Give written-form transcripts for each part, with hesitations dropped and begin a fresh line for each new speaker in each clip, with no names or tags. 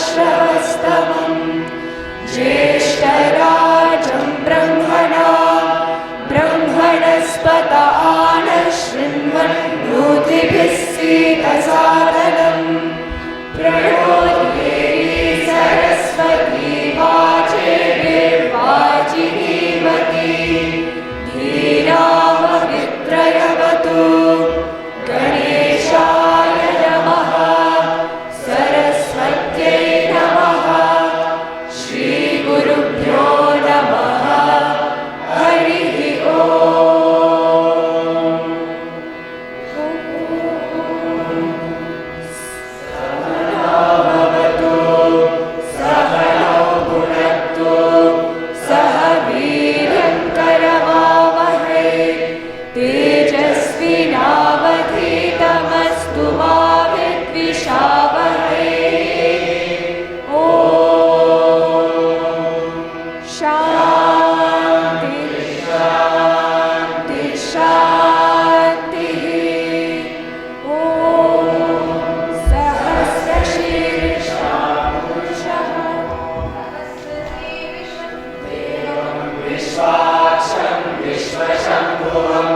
श्रवस्तमम् ज्येष्ठराजं ब्रह्मणस्पत आनशृण्वन्नोतिभिः सीदसादनम् प्रणो देवी सरस्वती वाचेभिर्वाचिनीवती धीरामवित्रयवतु गणेशाय नमः सरस्वत्यै नमः श्रीगुरुभ्यो नमः हरिः ओम्। सहनावतु सहनौ भुनक्तु सह वीर्यं करवावहै तेजस्विनावधीतमस्तु मा विद्विषावहै। ॐ शान्ति शान्ति शान्तिः। ॐ सहस्रशीर्षः विश्वाक्षं विश्वशम्भुवं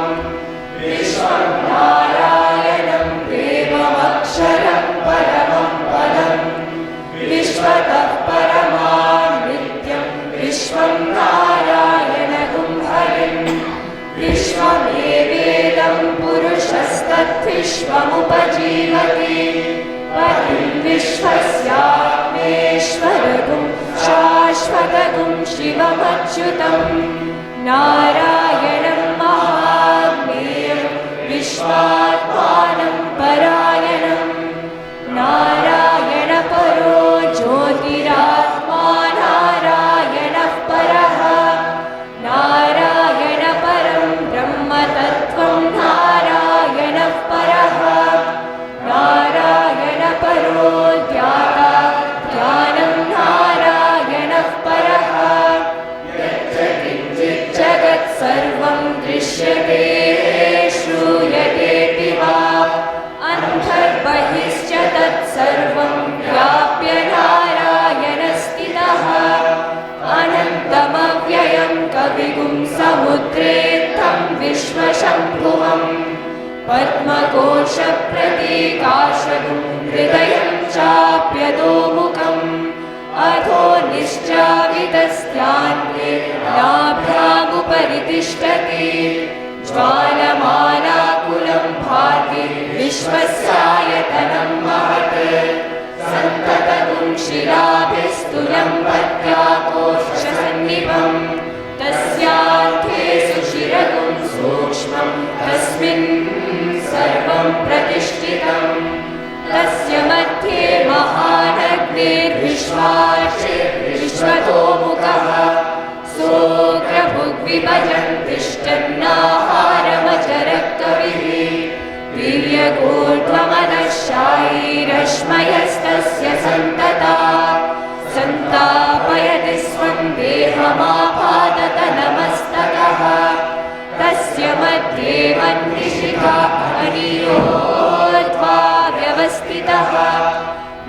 विश्वं नारायणं देवमक्षरं परमं पदं विश्वतः परमां नित्यं विश्वं नारायणगुं हरिं विश्वमेवेदं पुरुषस्तद्विश्वमुपजीवति पतिं विश्वस्यात्मेश्वरगुं शाश्वतगुं शिवमच्युतं नारायणं महात्म्यं विश्वात्मानं परायणं नारायणपरो ज्योतिरात्मा नारायणः परः नारायणपरं ब्रह्मतत्त्वं नारायणः परः नारायणपरो ज्ञाता ज्ञानं नारायणः परः जगत् सर्वं दृश्यते श्रूयतेऽपि वा अन्तर्बहिश्च तत्सर्वं व्याप्य नारायणस्थितः अनन्तमव्ययं कविगुं समुद्रेत्थं विश्वशम्भुवं पद्मकोशप्रतीकाशगुं हृदयं चाप्यतोमुखम् अधो निश्चावितस्यान्ते नाभ्यामुपरि तिष्ठति ज्वालमालाकुलं भाति विश्वस्यायतनं महत् सन्ततगुं शिलाभिस्तुलं पद्याकोशसन्निभं तस्यान्ते सुशिरगुं सूक्ष्मं तस्मिन् सर्वं प्रतिष्ठितम् तस्य मध्ये महानग्निर्विश्वातोमुखः सोऽग्रभुग्विभजन् तिष्ठन्नाहारमचरः कविः वीर्यगूर्ध्वमदशायैरश्मयस्तस्य सन्तता सन्तापयति स्वं देहमापादतनमस्तकः तस्य मध्ये वह्निशिखा अनियोद्ध्वा व्यवस्थितः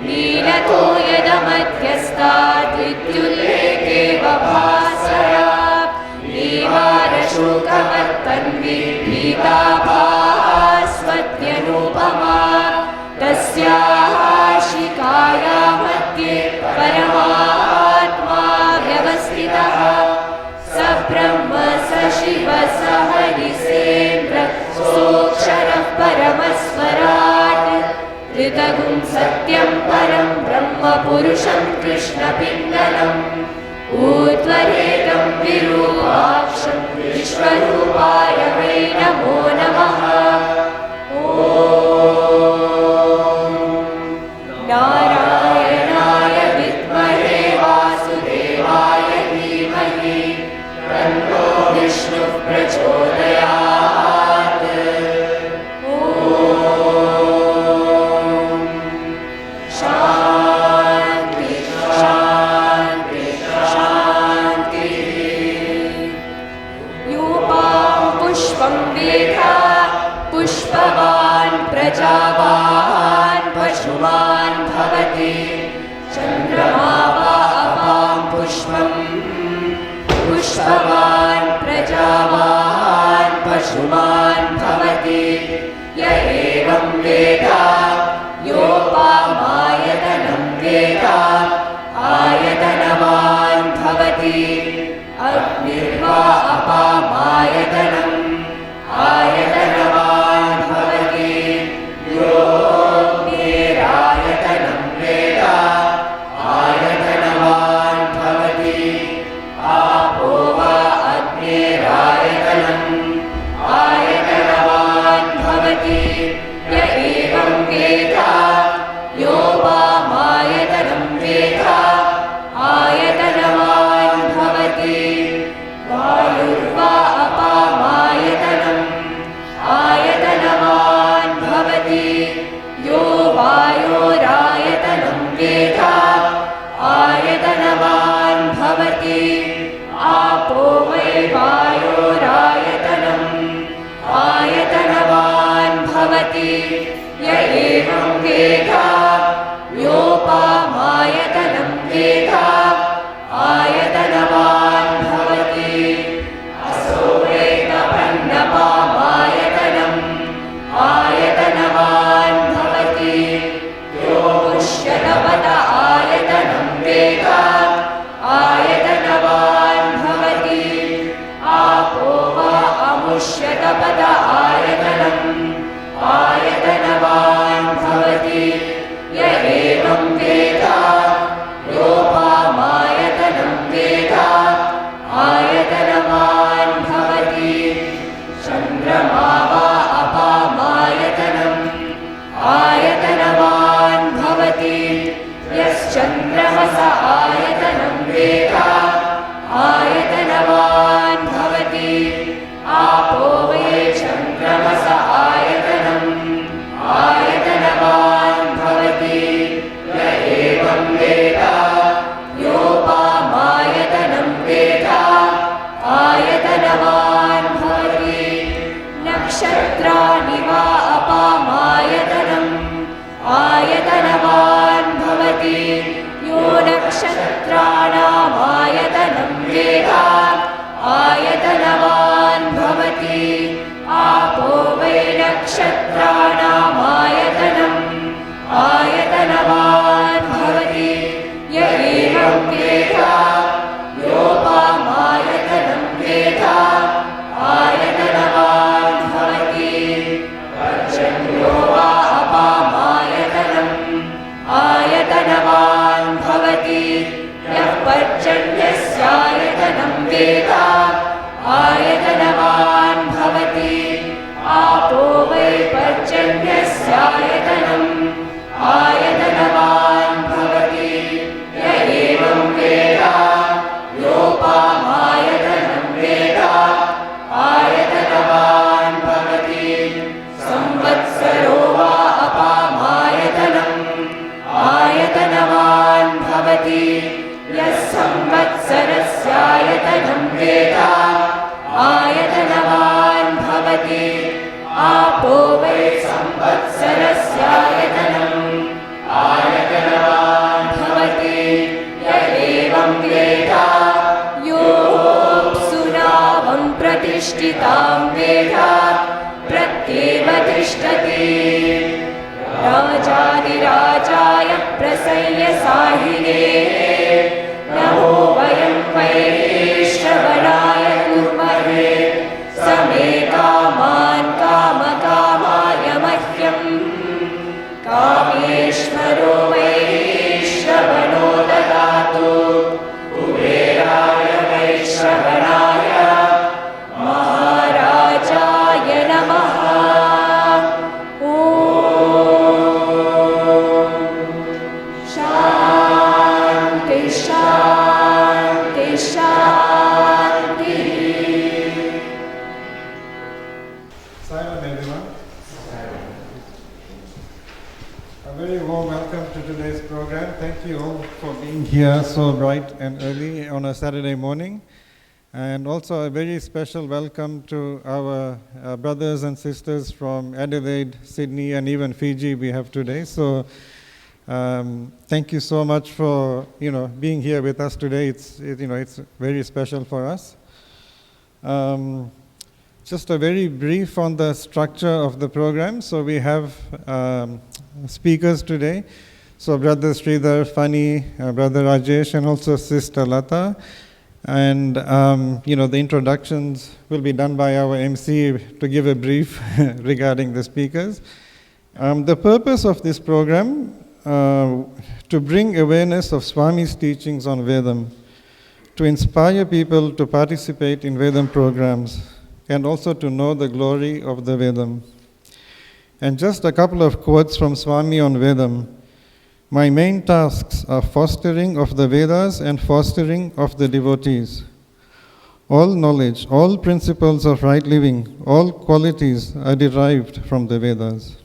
नीलतो यदमध्यस्तात् विद्युल्लेखेव भास्वरा नीवारशोकमत्तन्विभीताभास्वत्यनुपमा तस्याः शिखाया मध्ये परमात्मा व्यवस्थितः स ब्रह्म स शिव स हरिसेन्द्र सोऽक्षरः परमस्वराट् ऋतगुं सत्यं परं ब्रह्म पुरुषं कृष्णपिङ्गलम् ऊर्ध्वरेतं विरूपाक्षं विश्वरूपाय वै नमो नमः। ॐ नारायणाय विद्महे वासुदेवाय धीमहि तन्नो विष्णुः प्रचोदयात्। ॐ शान्ति शान्ति शान्तिः। यूपां पुष्पं वेधा पुष्पवान् प्रजावान् पशुमान् भवति चन्द्र पुष्पवान् प्रजावान् पशुमान् भवति य एवं वेद योपामायतनं वेद आयतनवान् भवति अग्निर्वा अपामायतनम् आयतनवान् भवति योऽग्निरायतनं वेद आयतनवान् भवति आपो वा अग्निरायतनम् आयतनवान् भवति य एवं वेद योपामायतनं वेद आयतनवान् भवति वायुर्वा अपामायतनम् आयतनवान् भवति यो वायोरायतनं वेद आयतनवान् भवति आपो वै वायोरायतनम् आयतनवान् भवति य एवं वेद योपामायतनं वेद आयतनवान् भवति असो वेदपन्नपामायतनम् आयतनवान् भवति यो पुष्यतपत आयतनं वेद आयतनवान् भवति आपो वा अमुष्यतपत आयतनम् आयतनवान् भवति य एवं वेद योपामायतनं वेद आयतनवान् भवति चन्द्रमा वा अपामायतनम् आयतनवान् भवति यश्चन्द्रमस आयतनं वेद आयतनवान् भवति आपो वै चन्द्रमस आयतनम् आयतनवान् भवति य एवं वेद योपामायतनं वेद आयतनवान् भवति नक्षत्राणि वा अपामायतनम् आयतनवान् भवति यो नक्षत्राणामायतनं वेद आयतनवान् भवति आपो वै नक्षत्राणामायतनम् आयतनवान् भवति य एवं वेद योपामायतनं वेद आयतनवान् भवति पर्जन्यो वा अपामायतनम् आयतनवान् भवति यः पर्जन्यस्यायतनं वेद आयतनवान् भवति आपो वै पर्जन्यस्यायतनम् आयतनवान् भवति य एवं वेद योपामायतनं वेद आयतनवान् भवति संवत्सरो वा अपामायतनम् आयतनवान् भवति यः संवत्सरस्यायतनं वेद आयतनवान् भवति आपो वै संवत्सरस्यायतनम् आयतनवान् भवति य एवं वेद योऽप्सुनावं प्रतिष्ठितां वेद प्रत्येव तिष्ठति राजाधिराजाय प्रसय्यसाहिने नमो वयं वै श्रवणाय कुर्महे समे कामान् कामकामाय मह्यम् कामेश्वरो वै श्रवणो ददातु कुबेराय वै श्रवणाय महाराजाय नमः ॐ शान्ति शान्ति शान्तिः.
Sairam, everyone. A very warm welcome to today's program. Thank you all for being here so bright and early on a Saturday morning. And also a very special welcome to our brothers and sisters from Adelaide, Sydney, and even Fiji we have today. So thank you so much for being here with us today. It's very special for us. Just a very brief on the structure of the program. So we have speakers today. So Brother Sridhar, Fani, Brother Rajesh, and also Sister Lata. And, the introductions will be done by our MC to give a brief regarding the speakers. The purpose of this program, to bring awareness of Swami's teachings on Vedam, to inspire people to participate in Vedam programs, and also to know the glory of the Vedam. And just a couple of quotes from Swami on Vedam. My main tasks are fostering of the Vedas and fostering of the devotees. All knowledge, all principles of right living, all qualities are derived from the Vedas.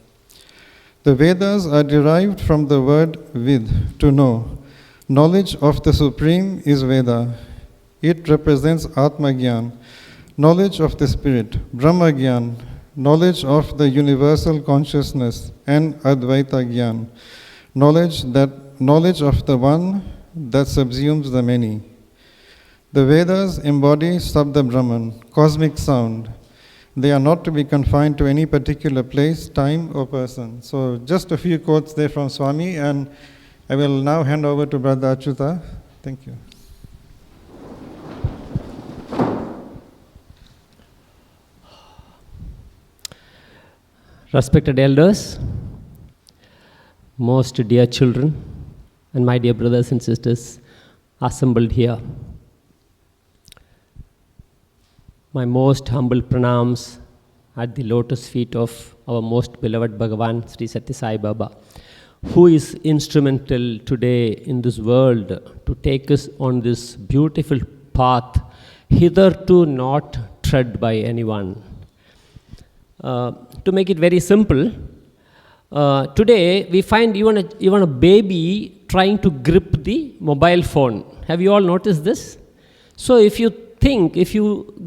The Vedas are derived from the word vid, to know. Knowledge of the Supreme is Veda. It represents Atma Gyan, knowledge of the Spirit, Brahma Gyan, knowledge of the universal consciousness, and Advaita Gyan, knowledge of the one that subsumes the many. The Vedas embody Sabda Brahman, cosmic sound. They are not to be confined to any particular place, time, or person. So just a few quotes there from Swami, and I will now hand over to Brother Achyuta. Thank you.
Respected elders, most dear children, and my dear brothers and sisters assembled here, my most humble pranams at the lotus feet of our most beloved Bhagavan, Sri Sathya Sai Baba, who is instrumental today in this world to take us on this beautiful path, hitherto not tread by anyone. To make it very simple, today we find even a baby trying to grip the mobile phone. Have you all noticed this? So if you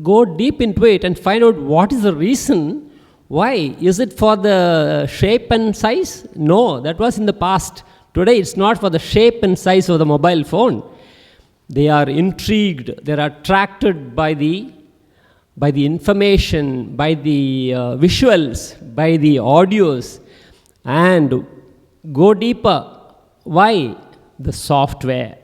go deep into it and find out what is the reason, why? Is it for the shape and size? No, that was in the past. Today it's not for the shape and size of the mobile phone. They are intrigued, they are attracted by the information, by the visuals, by the audios, and go deeper. Why? The software.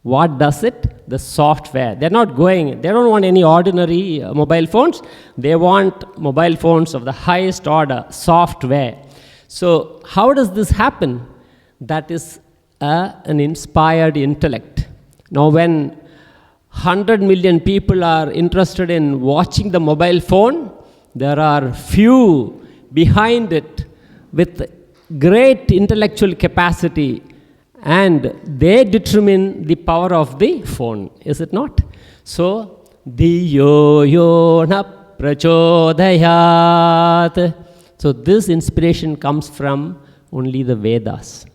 What does it? The software. They don't want any ordinary mobile phones. They want mobile phones of the highest order, software. So how does this happen? That is an inspired intellect. Now when 100 million people are interested in watching the mobile phone, there are few behind it with great intellectual capacity, and they determine the power of the phone, is it not? So, Diyo yo na prachodayat. So this inspiration comes from only the Vedas.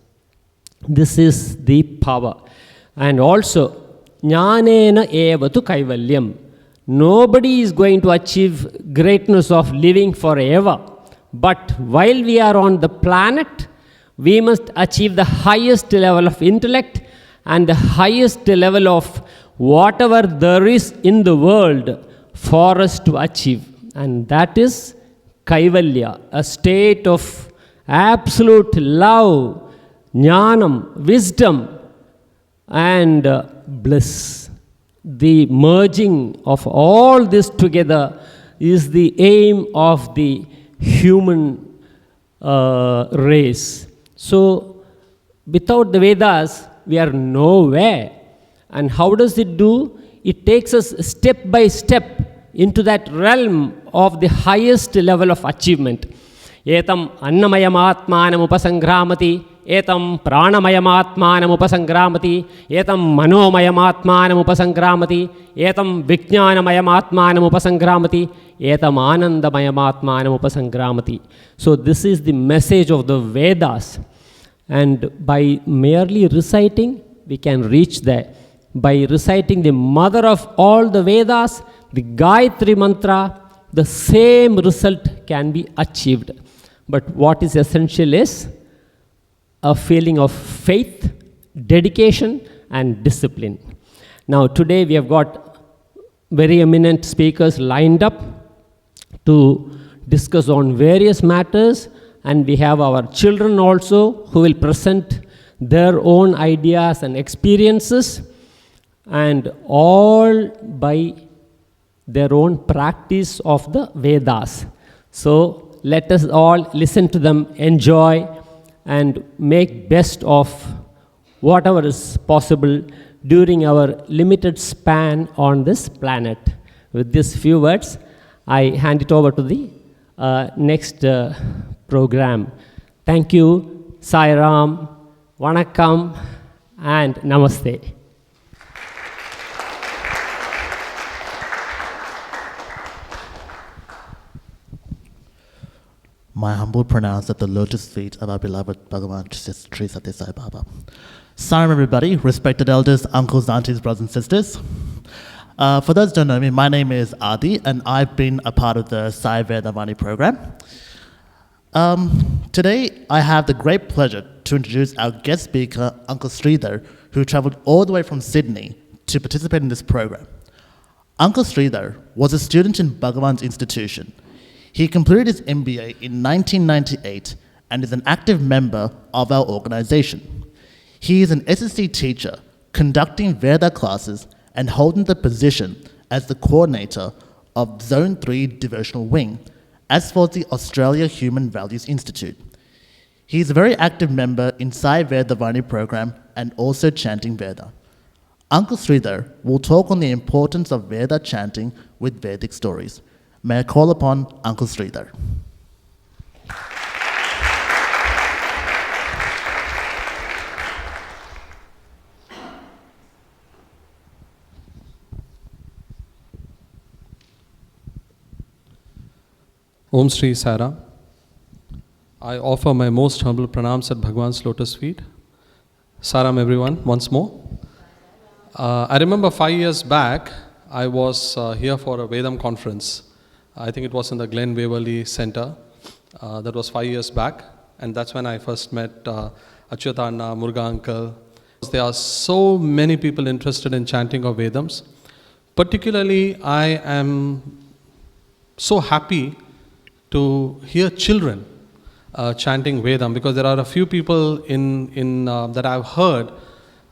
This is the power. And also, Jnanena evatu kaivalyam. Nobody is going to achieve greatness of living forever. But while we are on the planet, we must achieve the highest level of intellect and the highest level of whatever there is in the world for us to achieve. And that is kaivalya, a state of absolute love, jnanam, wisdom, and bliss. The merging of all this together is the aim of the human race. So, without the Vedas, we are nowhere. And how does it do? It takes us step by step into that realm of the highest level of achievement. Etam annamayamatmanam upasangramati, etam pranamayamatmanam upasangramati, etam manomayamatmanam upasangramati, etam vijnanamayamatmanam upasangramati, etam anandamayamatmanam upasangramati. So this is the message of the Vedas. And by merely reciting, we can reach there. By reciting the mother of all the Vedas, the Gayatri Mantra, the same result can be achieved. But what is essential is a feeling of faith, dedication, and discipline. Now today we have got very eminent speakers lined up to discuss on various matters, and we have our children also who will present their own ideas and experiences, and all by their own practice of the Vedas. So let us all listen to them, enjoy, and make best of whatever is possible during our limited span on this planet. With these few words, I hand it over to the next program. Thank you, Sairam, Vanakkam, and Namaste.
My humble pronounce at the lotus feet of our beloved Bhagavan Sri Sathya Sai Baba. Salam everybody, respected elders, uncles, aunties, brothers and sisters. For those who don't know me, my name is Adi and I've been a part of the Sai Vedamaahaatmyam program. Today I have the great pleasure to introduce our guest speaker, Uncle Sridhar, who travelled all the way from Sydney to participate in this program. Uncle Sridhar was a student in Bhagavan's institution. He completed his MBA in 1998 and is an active member of our organization. He is an SSC teacher, conducting Veda classes and holding the position as the coordinator of Zone 3 Devotional Wing, as for the Australia Human Values Institute. He is a very active member in Sai Vedamaahaatmyam program and also Chanting Veda. Uncle Sridhar will talk on the importance of Veda chanting with Vedic stories. May I call upon Uncle Sridhar.
Om Shri Sairam. I offer my most humble pranams at Bhagwan's lotus feet. Saram everyone, once more. I remember 5 years back, I was here for a Vedam conference. I think it was in the Glen Waverley Center. That was 5 years back. And that's when I first met Achyutanna, Muruga uncle. There are so many people interested in chanting of Vedams. Particularly, I am so happy to hear children chanting Vedam, because there are a few people in that I've heard,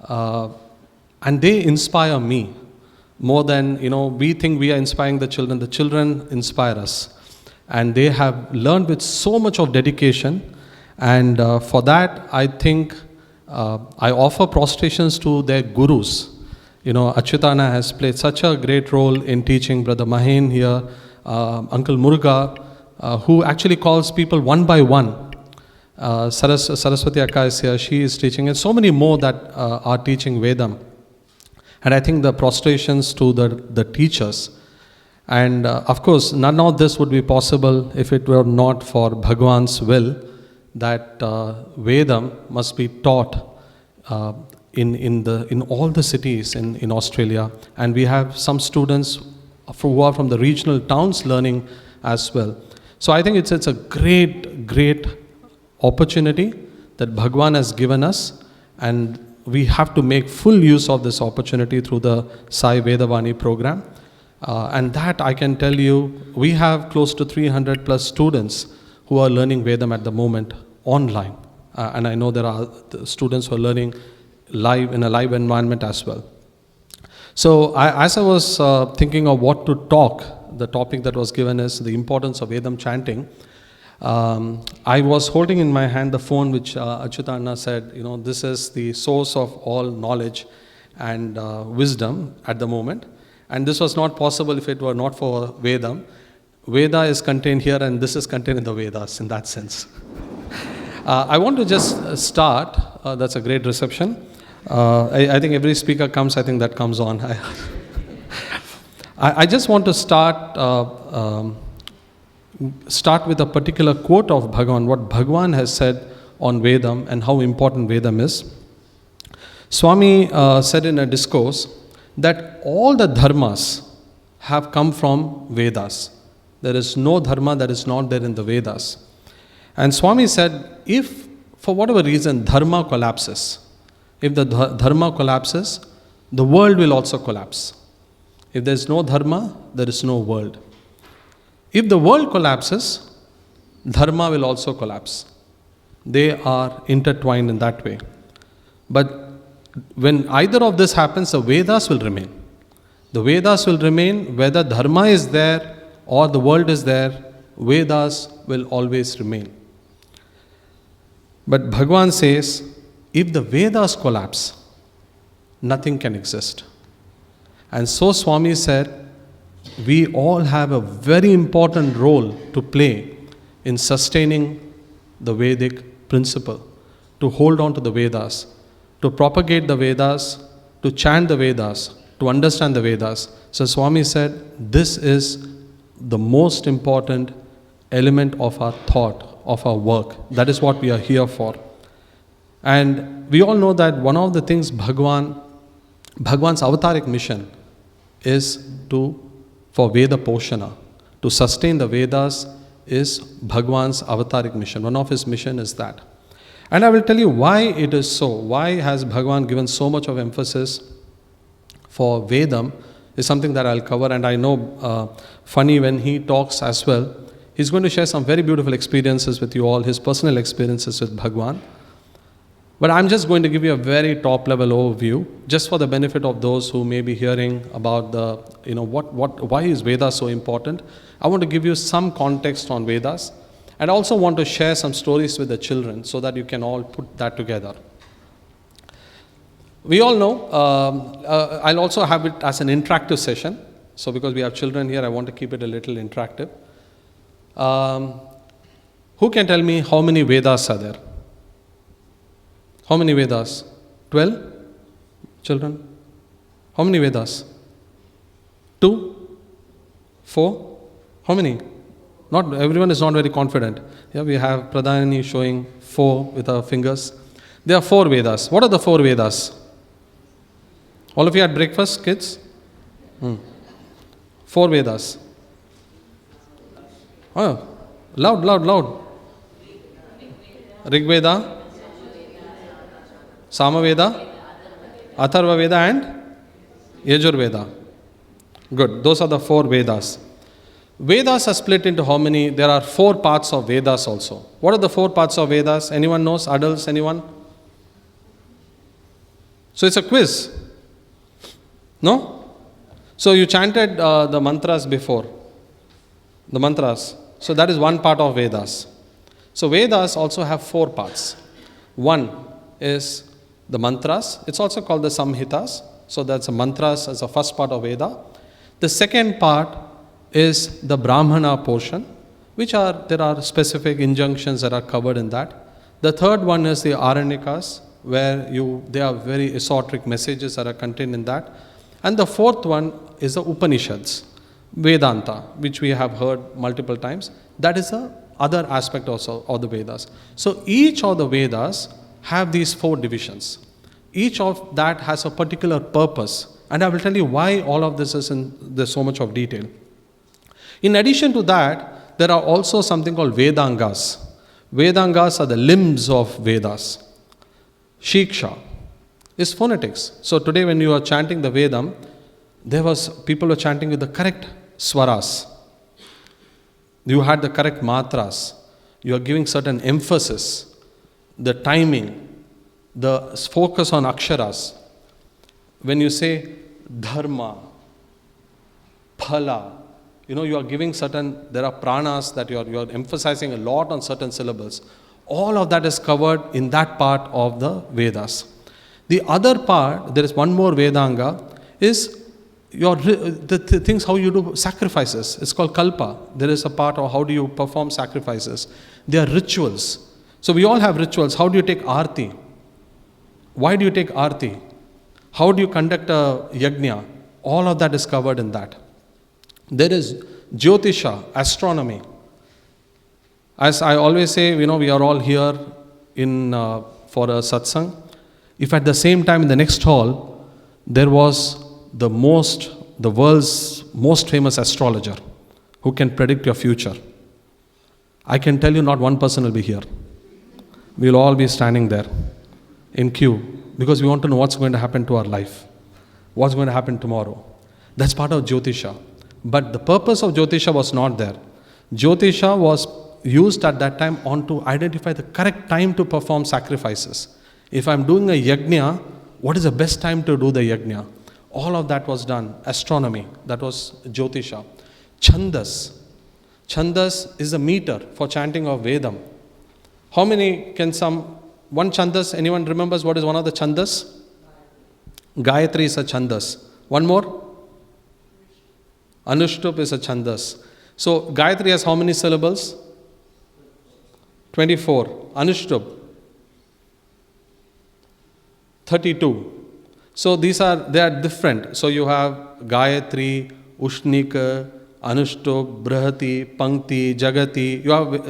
and they inspire me more than, we think we are inspiring the children. The children inspire us, and they have learned with so much of dedication, and for that I think I offer prostrations to their gurus. Achyutanna has played such a great role in teaching. Brother Mahen here, Uncle Muruga, who actually calls people one by one. Saraswati Akka is here, she is teaching, and so many more that are teaching Vedam. And I think the prostrations to the teachers. And of course, none of this would be possible if it were not for Bhagwan's will, that Vedam must be taught in all the cities in Australia. And we have some students who are from the regional towns learning as well. So I think it's a great opportunity that Bhagwan has given us, and we have to make full use of this opportunity through the Sai Vedamaahaatmyam program. And that I can tell you, we have close to 300 plus students who are learning Vedam at the moment online. And I know there are students who are learning live in a live environment as well. So as I was thinking of what to talk, the topic that was given is the importance of Vedam chanting. I was holding in my hand the phone which Achyutanna said, this is the source of all knowledge and wisdom at the moment. And this was not possible if it were not for Vedam. Veda is contained here and this is contained in the Vedas in that sense. I want to just start, that's a great reception. I think every speaker comes, I think that comes on. I just want to start with a particular quote of Bhagavan, what Bhagavan has said on Vedam and how important Vedam is. Swami said in a discourse that all the dharmas have come from Vedas. There is no dharma that is not there in the Vedas. And Swami said, if for whatever reason dharma collapses, if the dharma collapses, the world will also collapse. If there is no dharma, there is no world. If the world collapses, dharma will also collapse. They are intertwined in that way. But when either of this happens, the Vedas will remain. The Vedas will remain whether dharma is there or the world is there. Vedas will always remain. But Bhagavan says, if the Vedas collapse, nothing can exist. And so Swami said, we all have a very important role to play in sustaining the Vedic principle, to hold on to the Vedas, to propagate the Vedas, to chant the Vedas, to understand the Vedas. So Swami said, this is the most important element of our thought, of our work. That is what we are here for. And we all know that one of the things Bhagwan's avataric mission is for Veda Poshana. To sustain the Vedas is Bhagwan's avataric mission. One of his mission is that. And I will tell you why it is so. Why has Bhagwan given so much of emphasis for Vedam is something that I'll cover. And I know funny when he talks as well, he's going to share some very beautiful experiences with you all, his personal experiences with Bhagwan. But I'm just going to give you a very top level overview, just for the benefit of those who may be hearing about why is Veda so important. I want to give you some context on Vedas, and also want to share some stories with the children so that you can all put that together. We all know, I'll also have it as an interactive session. So because we have children here, I want to keep it a little interactive. Who can tell me how many Vedas are there? How many Vedas? 12? Children? How many Vedas? 2? 4? How many? Not everyone is not very confident. Yeah, we have Pradhani showing 4 with her fingers. There are 4 Vedas. What are the 4 Vedas? All of you had breakfast, kids? 4 Vedas. Oh, loud. Rig Veda, Samaveda, Atharva Veda and Yajur Veda. Good, those are the 4 Vedas. Vedas are split into how many? There are 4 parts of Vedas also. What are the 4 parts of Vedas? Anyone knows? Adults, anyone? So it's a quiz. No? So you chanted the mantras before. The mantras. So that is one part of Vedas. So Vedas also have 4 parts. One is the mantras. It's also called the Samhitas. So that's the mantras as the first part of Veda. The second part is the Brahmana portion, there are specific injunctions that are covered in that. The third one is the Aranyakas, where there are very esoteric messages that are contained in that. And the fourth one is the Upanishads, Vedanta, which we have heard multiple times. That is the other aspect also of the Vedas. So each of the Vedas have these 4 divisions. Each of that has a particular purpose. And I will tell you why all of this is there's so much of detail. In addition to that, there are also something called Vedangas. Vedangas are the limbs of Vedas. Shiksha is phonetics. So today when you are chanting the Vedam, people were chanting with the correct swaras. You had the correct matras. You are giving certain emphasis, the timing, the focus on aksharas. When you say dharma, phala, you are giving there are pranas that you are emphasizing a lot on certain syllables. All of that is covered in that part of the Vedas. The other part, there is one more Vedanga, is the things how you do sacrifices. It's called kalpa. There is a part of how do you perform sacrifices. They are rituals. So we all have rituals. How do you take arti? Why do you take arti? How do you conduct a yajna? All of that is covered in that. There is Jyotisha, astronomy. As I always say, we are all here for a satsang. If at the same time in the next hall, there was the world's most famous astrologer who can predict your future, I can tell you not one person will be here. We will all be standing there in queue because we want to know what's going to happen to our life, what's going to happen tomorrow. That's part of Jyotisha. But the purpose of Jyotisha was not there. Jyotisha was used at that time on to identify the correct time to perform sacrifices. If I'm doing a yajna, what is the best time to do the yajna? All of that was done. Astronomy, that was Jyotisha. Chandas. Chandas is a meter for chanting of Vedam. How many one chandas, anyone remembers what is one of the chandas? Gayatri is a chandas. One more? Anushtup is a chandas. So Gayatri has how many syllables? 24. Anushtup 32. So they are different. So you have Gayatri, Ushnika, Anushtup, Brahati, Pankti, Jagati.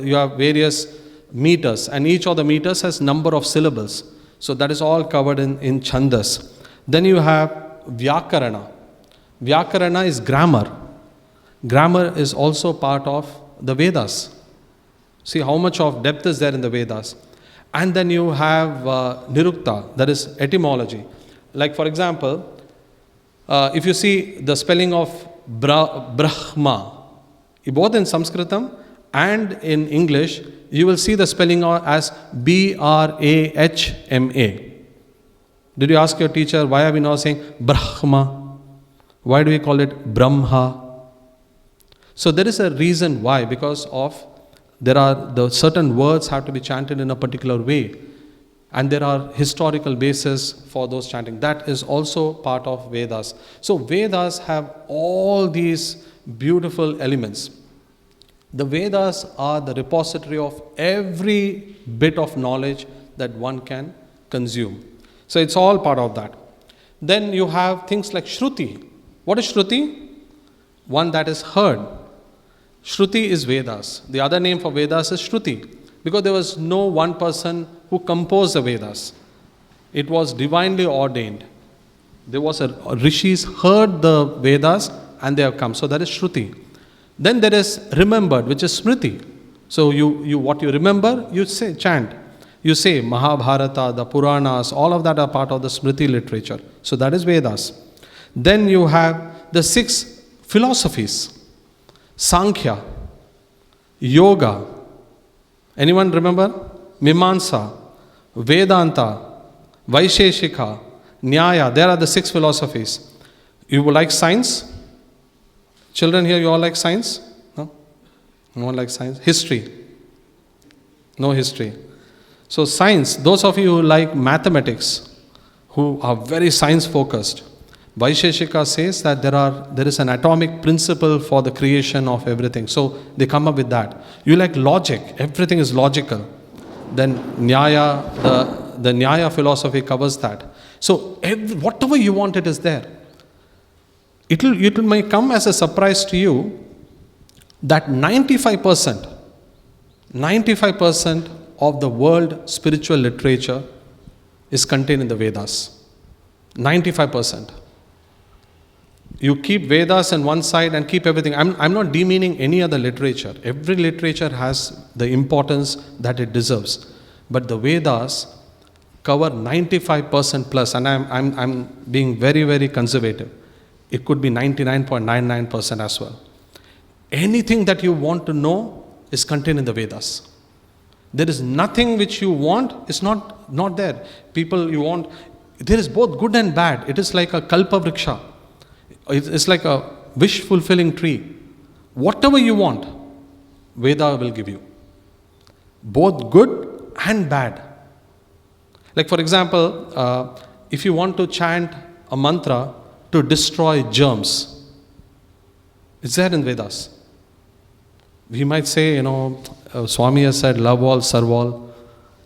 You have various meters, and each of the meters has number of syllables. So that is all covered in chandas. Then you have Vyakarana. Vyakarana is grammar. Grammar is also part of the Vedas. See how much of depth is there in the Vedas. And then you have Nirukta, that is etymology. Like for example, if you see the spelling of Brahma, both in Sanskritam and in English, you will see the spelling as Brahma. Did you ask your teacher, why are we now saying Brahma? Why do we call it Brahma? So there is a reason why, because of the certain words have to be chanted in a particular way, and there are historical bases for those chanting. That is also part of Vedas. So Vedas have all these beautiful elements. The Vedas are the repository of every bit of knowledge that one can consume. So it's all part of that. Then you have things like Shruti. What is Shruti? One that is heard. Shruti is Vedas. The other name for Vedas is Shruti, because there was no one person who composed the Vedas. It was divinely ordained. There was rishis heard the Vedas and they have come. So that is Shruti. Then there is remembered, which is Smriti. So you what you remember, you say, chant. You say Mahabharata, the Puranas, all of that are part of the Smriti literature. So that is Vedas. Then you have the 6 philosophies. Sankhya, Yoga, anyone remember? Mimamsa, Vedanta, Vaisheshika, Nyaya. There are the 6 philosophies. You would like science? Children here, you all like science? No? No one likes science? History? No history. So science, those of you who like mathematics, who are very science focused, Vaisheshika says that there is an atomic principle for the creation of everything. So they come up with that. You like logic, everything is logical. Then Nyaya, the Nyaya philosophy covers that. So whatever you want, it is there. It may come as a surprise to you that 95% of the world spiritual literature is contained in the Vedas. 95%. You keep Vedas on one side and keep everything. I'm not demeaning any other literature. Every literature has the importance that it deserves. But the Vedas cover 95% plus, and I'm being very, very conservative. It could be 99.99% as well. Anything that you want to know is contained in the Vedas. There is nothing which you want is not there. People you want, there is both good and bad. It is like a kalpa vriksha. It's like a wish-fulfilling tree. Whatever you want, Veda will give you. Both good and bad. Like for example, if you want to chant a mantra to destroy germs, it's there in Vedas. We might say, Swami has said, love all, serve all,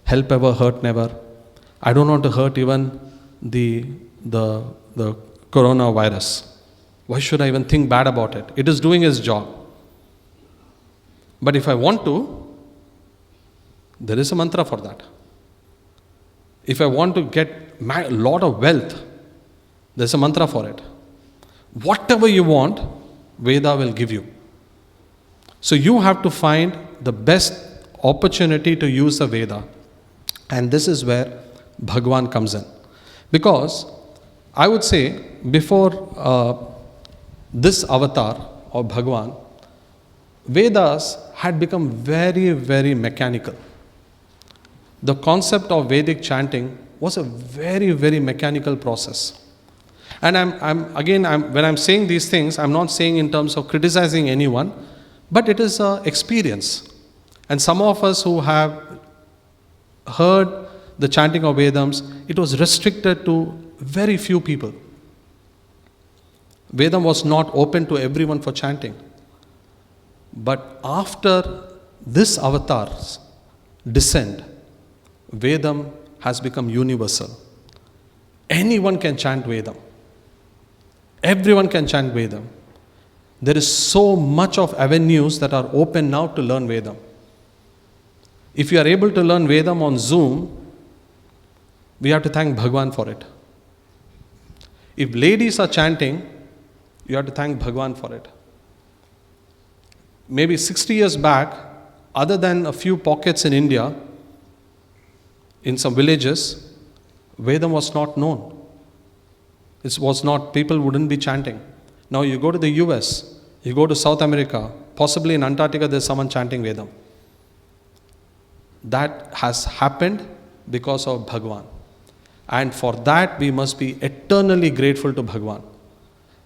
help ever, hurt never. I don't want to hurt even the coronavirus. Why should I even think bad about it? It is doing its job. But if I want to, there is a mantra for that. If I want to get a lot of wealth, there's a mantra for it. Whatever you want, Veda will give you. So you have to find the best opportunity to use the Veda. And this is where Bhagwan comes in. Because I would say, before this avatar of Bhagwan, Vedas had become very, very mechanical. The concept of Vedic chanting was a very, very mechanical process. And when I'm saying these things, I'm not saying in terms of criticizing anyone, but it is an experience. And some of us who have heard the chanting of Vedams, it was restricted to very few people. Vedam was not open to everyone for chanting. But after this avatar's descent, Vedam has become universal. Anyone can chant Vedam. Everyone can chant Vedam. There is so much of avenues that are open now to learn Vedam. If you are able to learn Vedam on Zoom, we have to thank Bhagwan for it. If ladies are chanting, you have to thank Bhagwan for it. Maybe 60 years back, other than a few pockets in India, in some villages, Vedam was not known. It was not, people wouldn't be chanting. Now you go to the US, you go to South America, possibly in Antarctica there's someone chanting Vedam. That has happened because of Bhagwan. And for that we must be eternally grateful to Bhagwan.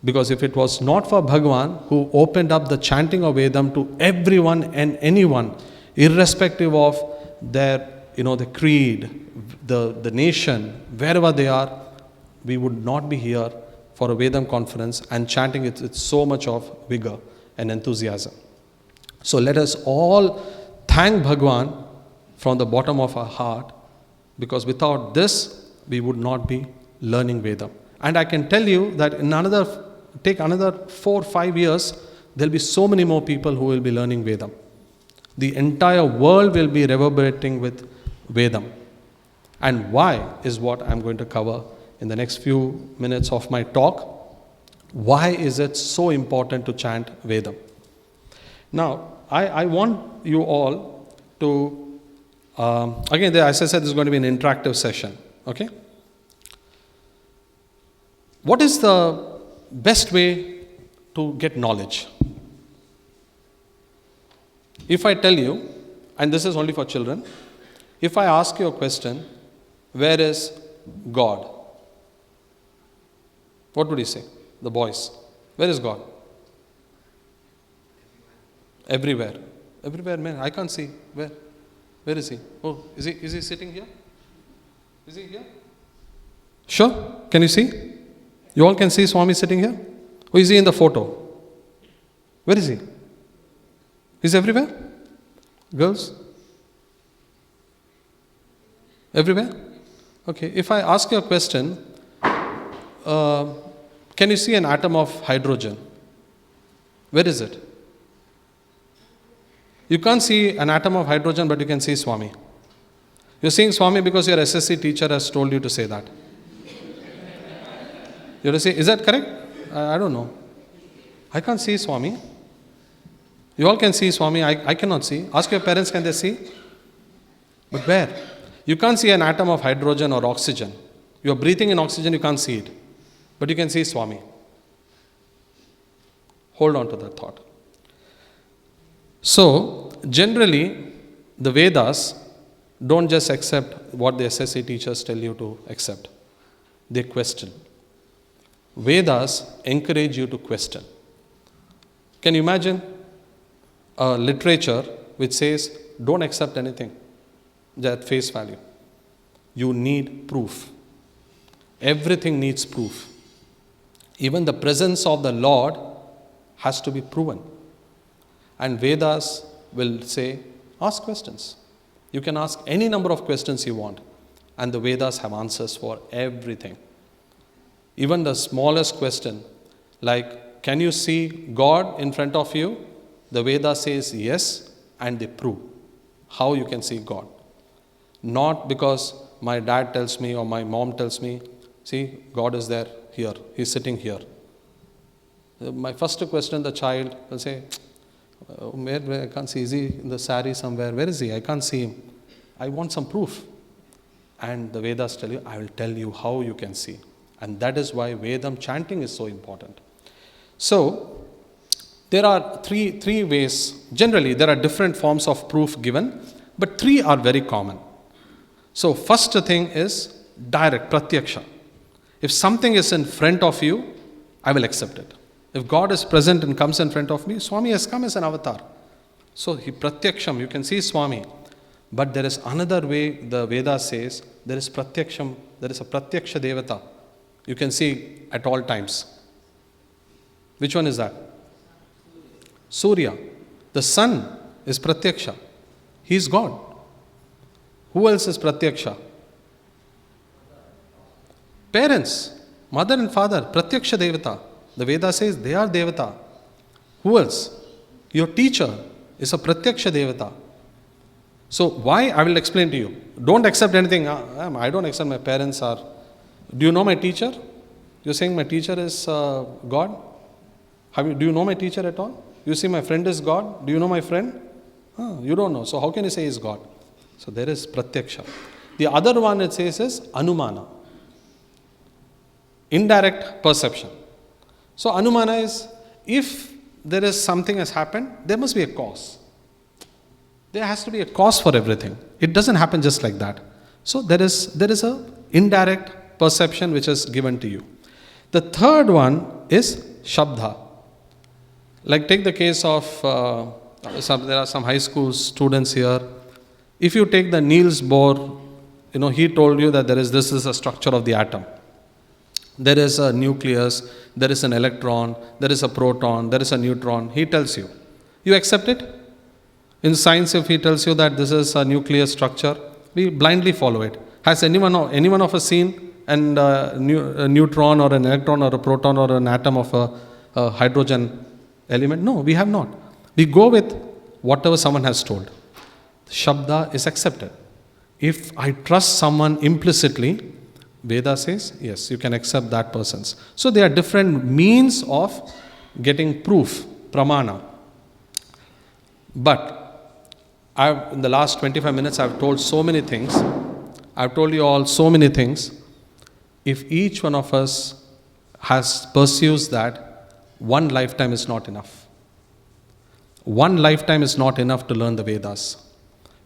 Because if it was not for Bhagwan who opened up the chanting of Vedam to everyone and anyone, irrespective of their, the creed, the nation, wherever they are, we would not be here for a Vedam conference and chanting it with so much of vigor and enthusiasm. So let us all thank Bhagwan from the bottom of our heart, because without this, we would not be learning Vedam. And I can tell you that take another 4 or 5 years, there will be so many more people who will be learning Vedam. The entire world will be reverberating with Vedam. And why is what I'm going to cover in the next few minutes of my talk. Why is it so important to chant Vedam? Now, I want you all to, again, as I said, this is going to be an interactive session. Okay? What is the best way to get knowledge? If I tell you, and this is only for children, if I ask you a question, where is God? What would you say? The boys. Where is God? Everywhere. Everywhere, man. I can't see. Where? Where is he? Oh, is he sitting here? Is he here? Sure? Can you see? You all can see Swami sitting here? Or is he in the photo? Where is he? He's everywhere? Girls? Everywhere? Okay, if I ask you a question, can you see an atom of hydrogen? Where is it? You can't see an atom of hydrogen, but you can see Swami. You're seeing Swami because your SSC teacher has told you to say that. You have to say, is that correct? I don't know. I can't see Swami. You all can see Swami, I cannot see. Ask your parents, can they see? But where? You can't see an atom of hydrogen or oxygen. You are breathing in oxygen, you can't see it. But you can see Swami. Hold on to that thought. So, generally, the Vedas don't just accept what the SSC teachers tell you to accept. They question. Vedas encourage you to question. Can you imagine a literature which says, don't accept anything at face value. You need proof. Everything needs proof. Even the presence of the Lord has to be proven. And Vedas will say, ask questions. You can ask any number of questions you want. And the Vedas have answers for everything. Even the smallest question, like, can you see God in front of you? The Veda says yes, and they prove how you can see God. Not because my dad tells me or my mom tells me, see, God is there, here, he's sitting here. My first question, the child will say, where I can't see, is he in the sari somewhere? Where is he? I can't see him. I want some proof. And the Vedas tell you, I will tell you how you can see. And that is why Vedam chanting is so important. So, there are three ways. Generally, there are different forms of proof given, but three are very common. So, first thing is direct, pratyaksha. If something is in front of you, I will accept it. If God is present and comes in front of me, Swami has come as an avatar. So, he pratyaksham, you can see Swami. But there is another way, the Veda says, there is pratyaksham, there is a pratyaksha devata. You can see at all times. Which one is that? Surya. The sun is pratyaksha. He is God. Who else is pratyaksha? Parents, mother and father, pratyaksha devata. The Veda says they are devata. Who else? Your teacher is a pratyaksha devata. So why? I will explain to you. Don't accept anything. I don't accept my parents are. Do you know my teacher? You're saying my teacher is God? Do you know my teacher at all? You see my friend is God? Do you know my friend? You don't know. So how can you say he is God? So there is pratyaksha. The other one it says is anumana. Indirect perception. So anumana is, if there is something has happened, there must be a cause. There has to be a cause for everything. It doesn't happen just like that. So there is a indirect perception which is given to you. The third one is shabda. Like take the case of, there are some high school students here. If you take the Niels Bohr, he told you that this is a structure of the atom. There is a nucleus, there is an electron, there is a proton, there is a neutron. He tells you. You accept it? In science, if he tells you that this is a nuclear structure, we blindly follow it. Has anyone of us seen a neutron or an electron or a proton or an atom of a hydrogen element? No, we have not. We go with whatever someone has told. Shabda is accepted. If I trust someone implicitly, Veda says, yes, you can accept that person's. So there are different means of getting proof, pramana. But in the last 25 minutes, I've told so many things. I've told you all so many things. If each one of us pursues that, one lifetime is not enough. One lifetime is not enough to learn the Vedas.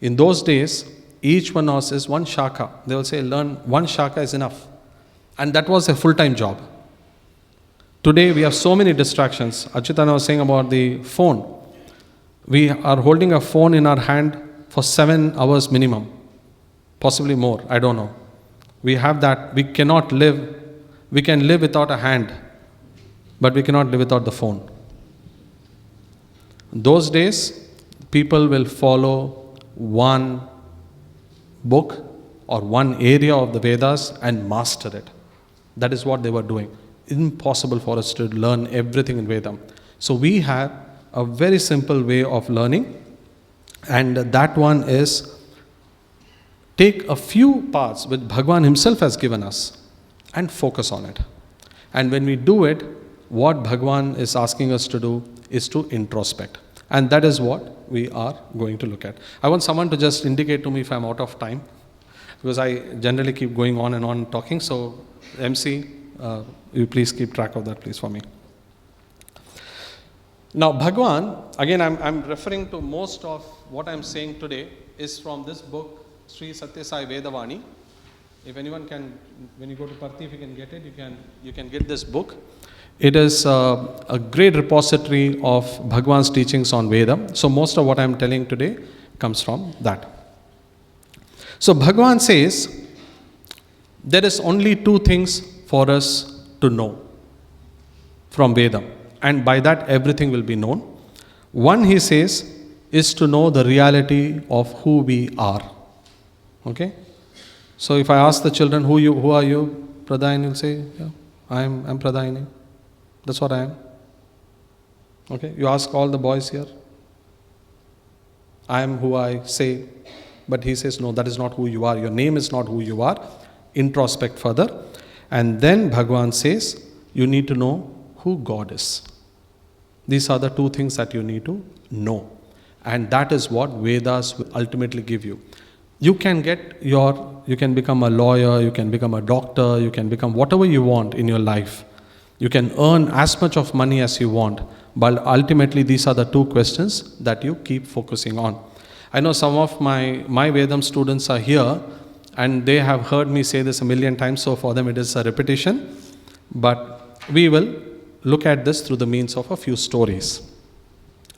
In those days, each one of us is one shaka. They will say, learn one shaka is enough. And that was a full-time job. Today, we have so many distractions. Achyutana was saying about the phone. We are holding a phone in our hand for 7 hours minimum. Possibly more, I don't know. We have that. We cannot live. We can live without a hand. But we cannot live without the phone. Those days, people will follow one book or one area of the Vedas and master it. That is what they were doing. Impossible for us to learn everything in Vedam. So we have a very simple way of learning, and that one is take a few parts which Bhagwan himself has given us and focus on it. And when we do it, what Bhagwan is asking us to do is to introspect. And that is what we are going to look at. I want someone to just indicate to me if I'm out of time, because I generally keep going on and on talking. So MC, you please keep track of that, please, for me. Now, Bhagwan, again, I'm referring to most of what I'm saying today is from this book, Sri Sathya Sai Vedavani. If anyone can, when you go to Parthi, if you can get it, you can get this book. It is a great repository of Bhagwan's teachings on Vedam. So most of what I'm telling today comes from that. So Bhagwan says, there is only 2 things for us to know from Vedam. And by that, everything will be known. One, he says, is to know the reality of who we are. Okay? So if I ask the children, who are you? Pradayani will say, yeah, I'm Pradayani. That's what I am. Okay? You ask all the boys here. I am who I say. But he says, no, that is not who you are. Your name is not who you are. Introspect further. And then Bhagwan says, you need to know who God is. These are the 2 things that you need to know. And that is what Vedas will ultimately give you. You can become a lawyer, you can become a doctor, you can become whatever you want in your life. You can earn as much of money as you want, but ultimately these are the two questions that you keep focusing on. I know some of my Vedam students are here, and they have heard me say this a million times, so for them it is a repetition. But we will look at this through the means of a few stories.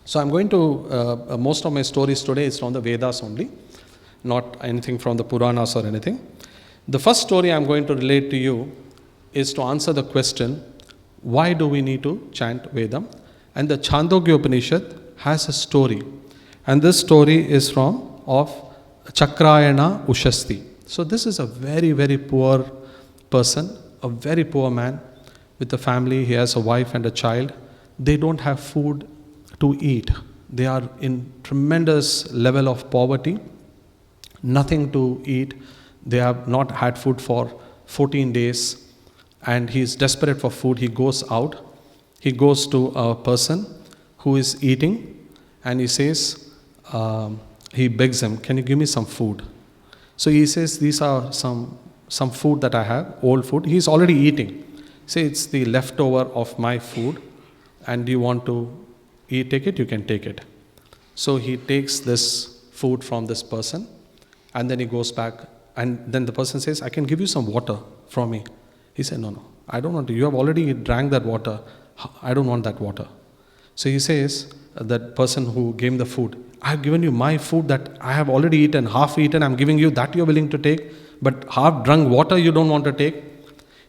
So I'm going to, most of my stories today is from the Vedas only, not anything from the Puranas or anything. The first story I'm going to relate to you is to answer the question, why do we need to chant Vedam? And the Chandogya Upanishad has a story. And this story is of Chakrayana Ushasti. So this is a very, very poor person, a very poor man with a family. He has a wife and a child. They don't have food to eat. They are in tremendous level of poverty, nothing to eat. They have not had food for 14 days, and he is desperate for food. He goes out. He goes to a person who is eating, and he says, he begs him, can you give me some food? So he says, these are some food that I have, old food. He's already eating. Say, it's the leftover of my food, and do you want to take it? You can take it. So he takes this food from this person, and then he goes back, and then the person says, I can give you some water from me. He said, no, I don't want to. You have already drank that water. I don't want that water. So he says, that person who gave him the food, I have given you my food that I have already eaten, half eaten, I'm giving you that you're willing to take, but half drunk water you don't want to take.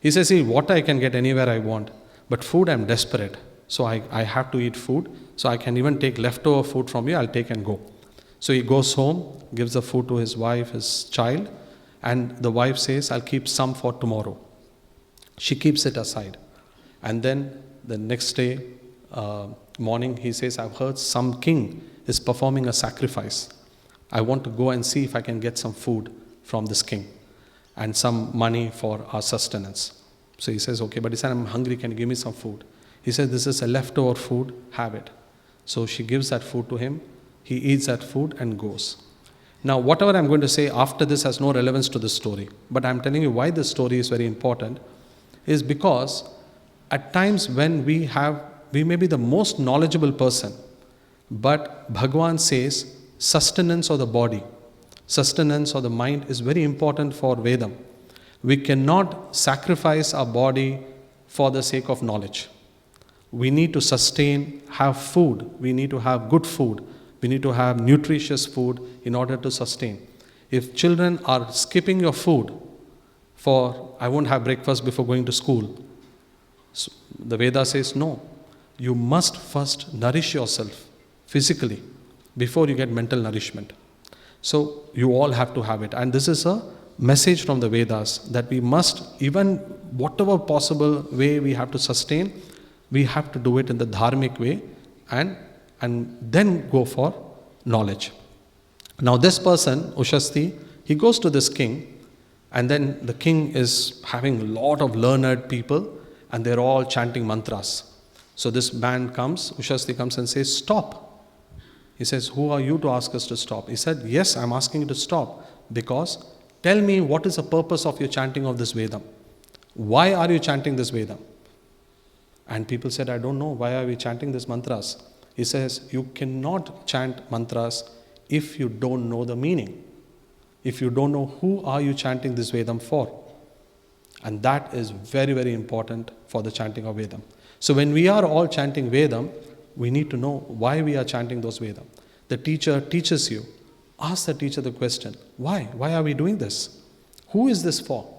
He says, see, water I can get anywhere I want, but food I'm desperate. So I have to eat food. So I can even take leftover food from you, I'll take and go. So he goes home, gives the food to his wife, his child, and the wife says, I'll keep some for tomorrow. She keeps it aside. And then the next day morning, he says, I've heard some king is performing a sacrifice. I want to go and see if I can get some food from this king and some money for our sustenance. So he says, okay, but he said, I'm hungry, can you give me some food? He said, this is a leftover food, have it. So she gives that food to him. He eats that food and goes. Now, whatever I'm going to say after this has no relevance to the story, but I'm telling you why this story is very important, is because at times when we may be the most knowledgeable person, but Bhagavan says sustenance of the body, sustenance of the mind is very important for Vedam. We cannot sacrifice our body for the sake of knowledge. We need to sustain, have food. We need to have good food. We need to have nutritious food in order to sustain. If children are skipping your food for, I won't have breakfast before going to school, so the Veda says no. You must first nourish yourself physically before you get mental nourishment. So you all have to have it. And this is a message from the Vedas that we must, even whatever possible way we have to sustain, we have to do it in the dharmic way and then go for knowledge. Now this person, Ushasti, he goes to this king, and then the king is having a lot of learned people, and they're all chanting mantras. So this man comes, Ushasti comes and says, stop. He says, who are you to ask us to stop? He said, yes, I'm asking you to stop because tell me what is the purpose of your chanting of this Vedam? Why are you chanting this Vedam? And people said, I don't know, why are we chanting these mantras? He says, you cannot chant mantras if you don't know the meaning. If you don't know who are you chanting this Vedam for. And that is very, very important for the chanting of Vedam. So when we are all chanting Vedam, we need to know why we are chanting those Vedam. The teacher teaches you. Ask the teacher the question, why? Why are we doing this? Who is this for?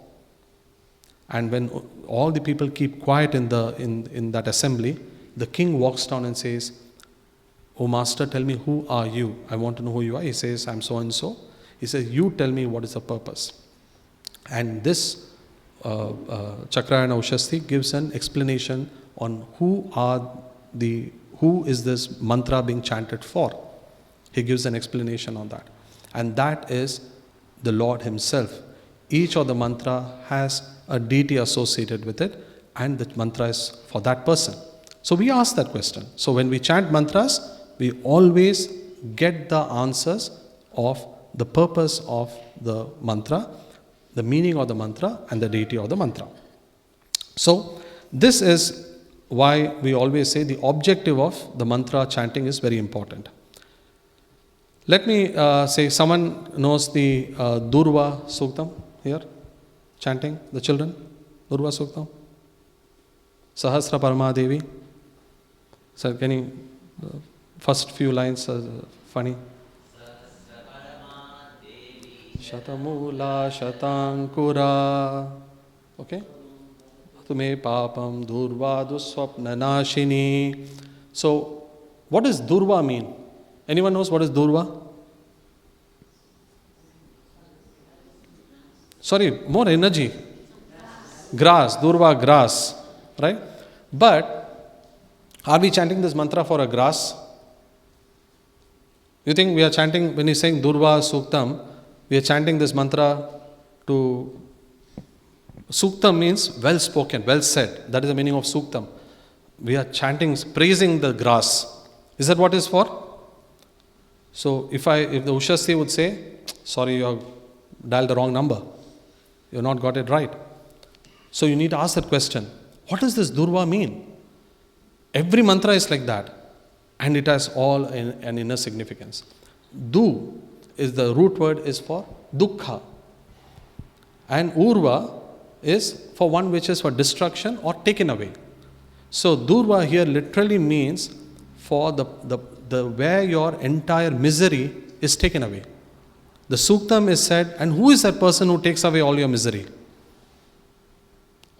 And when all the people keep quiet in that assembly, the king walks down and says, oh master, tell me who are you? I want to know who you are. He says, I'm so and so. He says, you tell me what is the purpose. And this Chakrayana Ushasti gives an explanation on who is this mantra being chanted for. He gives an explanation on that. And that is the Lord himself. Each of the mantra has a deity associated with it, and the mantra is for that person. So we ask that question. So when we chant mantras, we always get the answers of the purpose of the mantra, the meaning of the mantra, and the deity of the mantra. So This is why we always say the objective of the mantra chanting is very important. Let me say, someone knows the Durva Suktam here? Chanting, the children? Durva Suktam? Sahasra Paramadevi? Sir, can you, first few lines are funny. Shatamula Shatankura. Okay? Tume Papam Durva Duswapna Nashini. So, what does Durva mean? Anyone knows what is Durva? Sorry, more energy. Grass, Durva, grass. Right? But, are we chanting this mantra for a grass? You think we are chanting, when he's saying Durva Suktam, we are chanting this mantra to... Suktam means well spoken, well said. That is the meaning of Suktam. We are chanting, praising the grass. Is that what it's for? So if the Ushasti would say, sorry, you have dialed the wrong number. You have not got it right. So you need to ask that question. What does this Durva mean? Every mantra is like that. And it has all an inner significance. Du is the root word is for dukkha. And urva is for one which is for destruction or taken away. So Durva here literally means for the where your entire misery is taken away. The Suktam is said, and who is that person who takes away all your misery?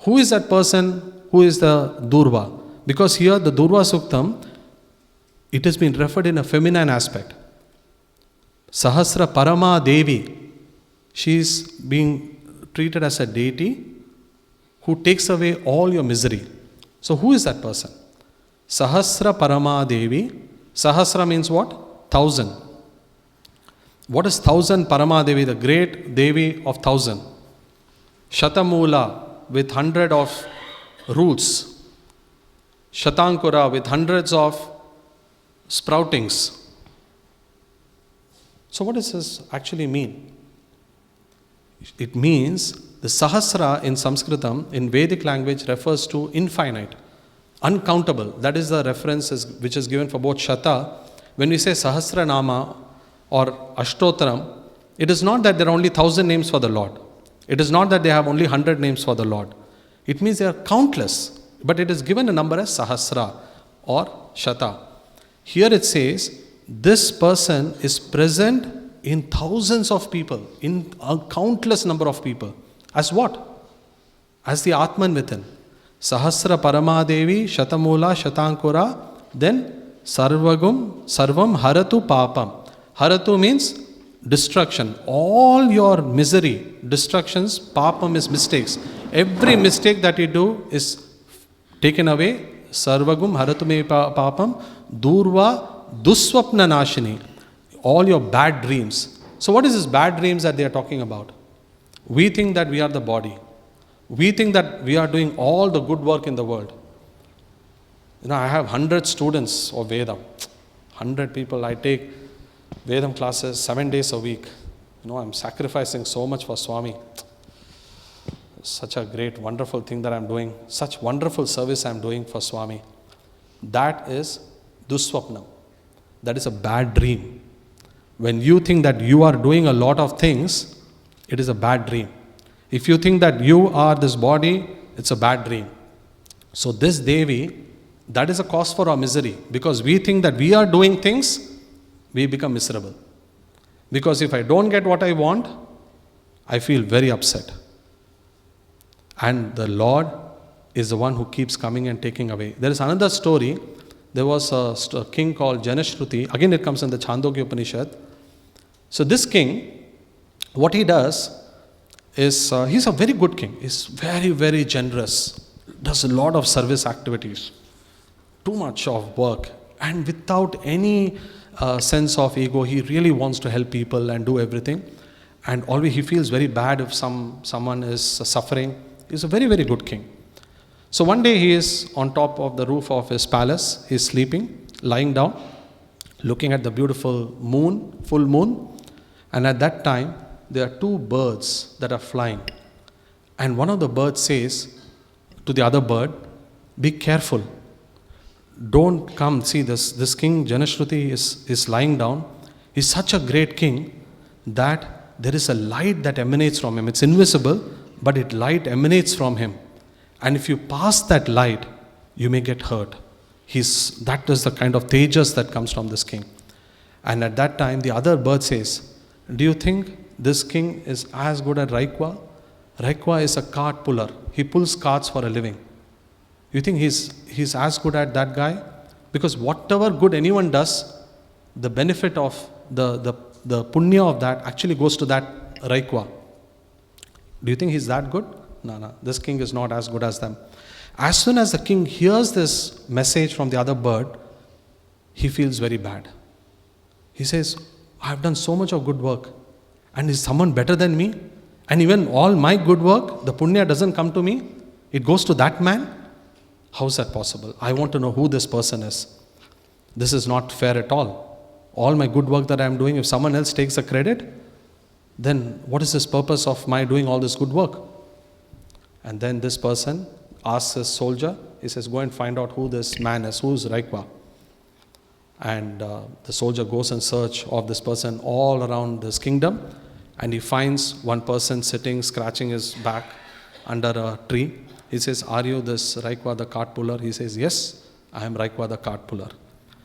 Who is that person who is the Durva? Because here the Durva Suktam, it has been referred in a feminine aspect. Sahasra Parama Devi, she is being treated as a deity who takes away all your misery. So who is that person? Sahasra Parama Devi. Sahasra means what? 1,000. What is 1,000 Parama Devi? The great Devi of 1,000. Shatamula with 100 of roots. Shatankura with hundreds of sproutings. So what does this actually mean? It means the Sahasra in Sanskritam, in Vedic language, refers to infinite, uncountable. That is the reference which is given for both Shata. When we say Sahasra Nama or Ashtotaram, it is not that there are only 1,000 names for the Lord. It is not that they have only 100 names for the Lord. It means they are countless, but it is given a number as Sahasra or Shata. Here it says, this person is present in thousands of people, in a countless number of people. As what? As the Atman within. Sahasra Paramadevi, Shatamula, Shatankura, then Sarvam Haratu Papam. Haratu means destruction. All your misery, destructions, Papam is mistakes. Every mistake that you do is taken away. Sarvagum Haratu me Papam, Durva Duswapna Nashini. All your bad dreams. So what is this bad dreams that they are talking about? We think that we are the body. We think that we are doing all the good work in the world. I have 100 students of Vedam. 100 people. I take Vedam classes 7 days a week. I'm sacrificing so much for Swami. Such a great, wonderful thing that I'm doing. Such wonderful service I'm doing for Swami. That is Duswapnam. That is a bad dream. When you think that you are doing a lot of things, it is a bad dream. If you think that you are this body, it's a bad dream. So this Devi, that is a cause for our misery. Because we think that we are doing things, we become miserable. Because if I don't get what I want, I feel very upset. And the Lord is the one who keeps coming and taking away. There is another story. There was a king called Janashruti. Again, it comes in the Chandogya Upanishad. So this king, what he does is, he's a very good king. He's very, very generous. Does a lot of service activities. Too much of work. And without any sense of ego, he really wants to help people and do everything. And always he feels very bad if someone is suffering. He's a very, very good king. So one day he is on top of the roof of his palace. He's sleeping, lying down, looking at the beautiful moon, full moon. And at that time, there are two birds that are flying. And one of the birds says to the other bird, be careful. Don't come. See, this king Janashruti is lying down. He's such a great king that there is a light that emanates from him. It's invisible, but light emanates from him. And if you pass that light, you may get hurt. That is the kind of tejas that comes from this king. And at that time, the other bird says, do you think this king is as good as Raikwa? Raikwa is a cart puller. He pulls carts for a living. You think he's as good at that guy? Because whatever good anyone does, the benefit of the punya of that actually goes to that Raikwa. Do you think he's that good? No. This king is not as good as them. As soon as the king hears this message from the other bird, he feels very bad. He says, I've done so much of good work. And is someone better than me? And even all my good work, the punya doesn't come to me. It goes to that man. How is that possible? I want to know who this person is. This is not fair at all. All my good work that I am doing, if someone else takes the credit, then what is this purpose of my doing all this good work? And then this person asks his soldier, he says, go and find out who this man is, who is Raikwa. And the soldier goes in search of this person all around this kingdom, and he finds one person sitting, scratching his back under a tree. He says, are you this Raikwa the cart puller? He says, yes, I am Raikwa the cart puller.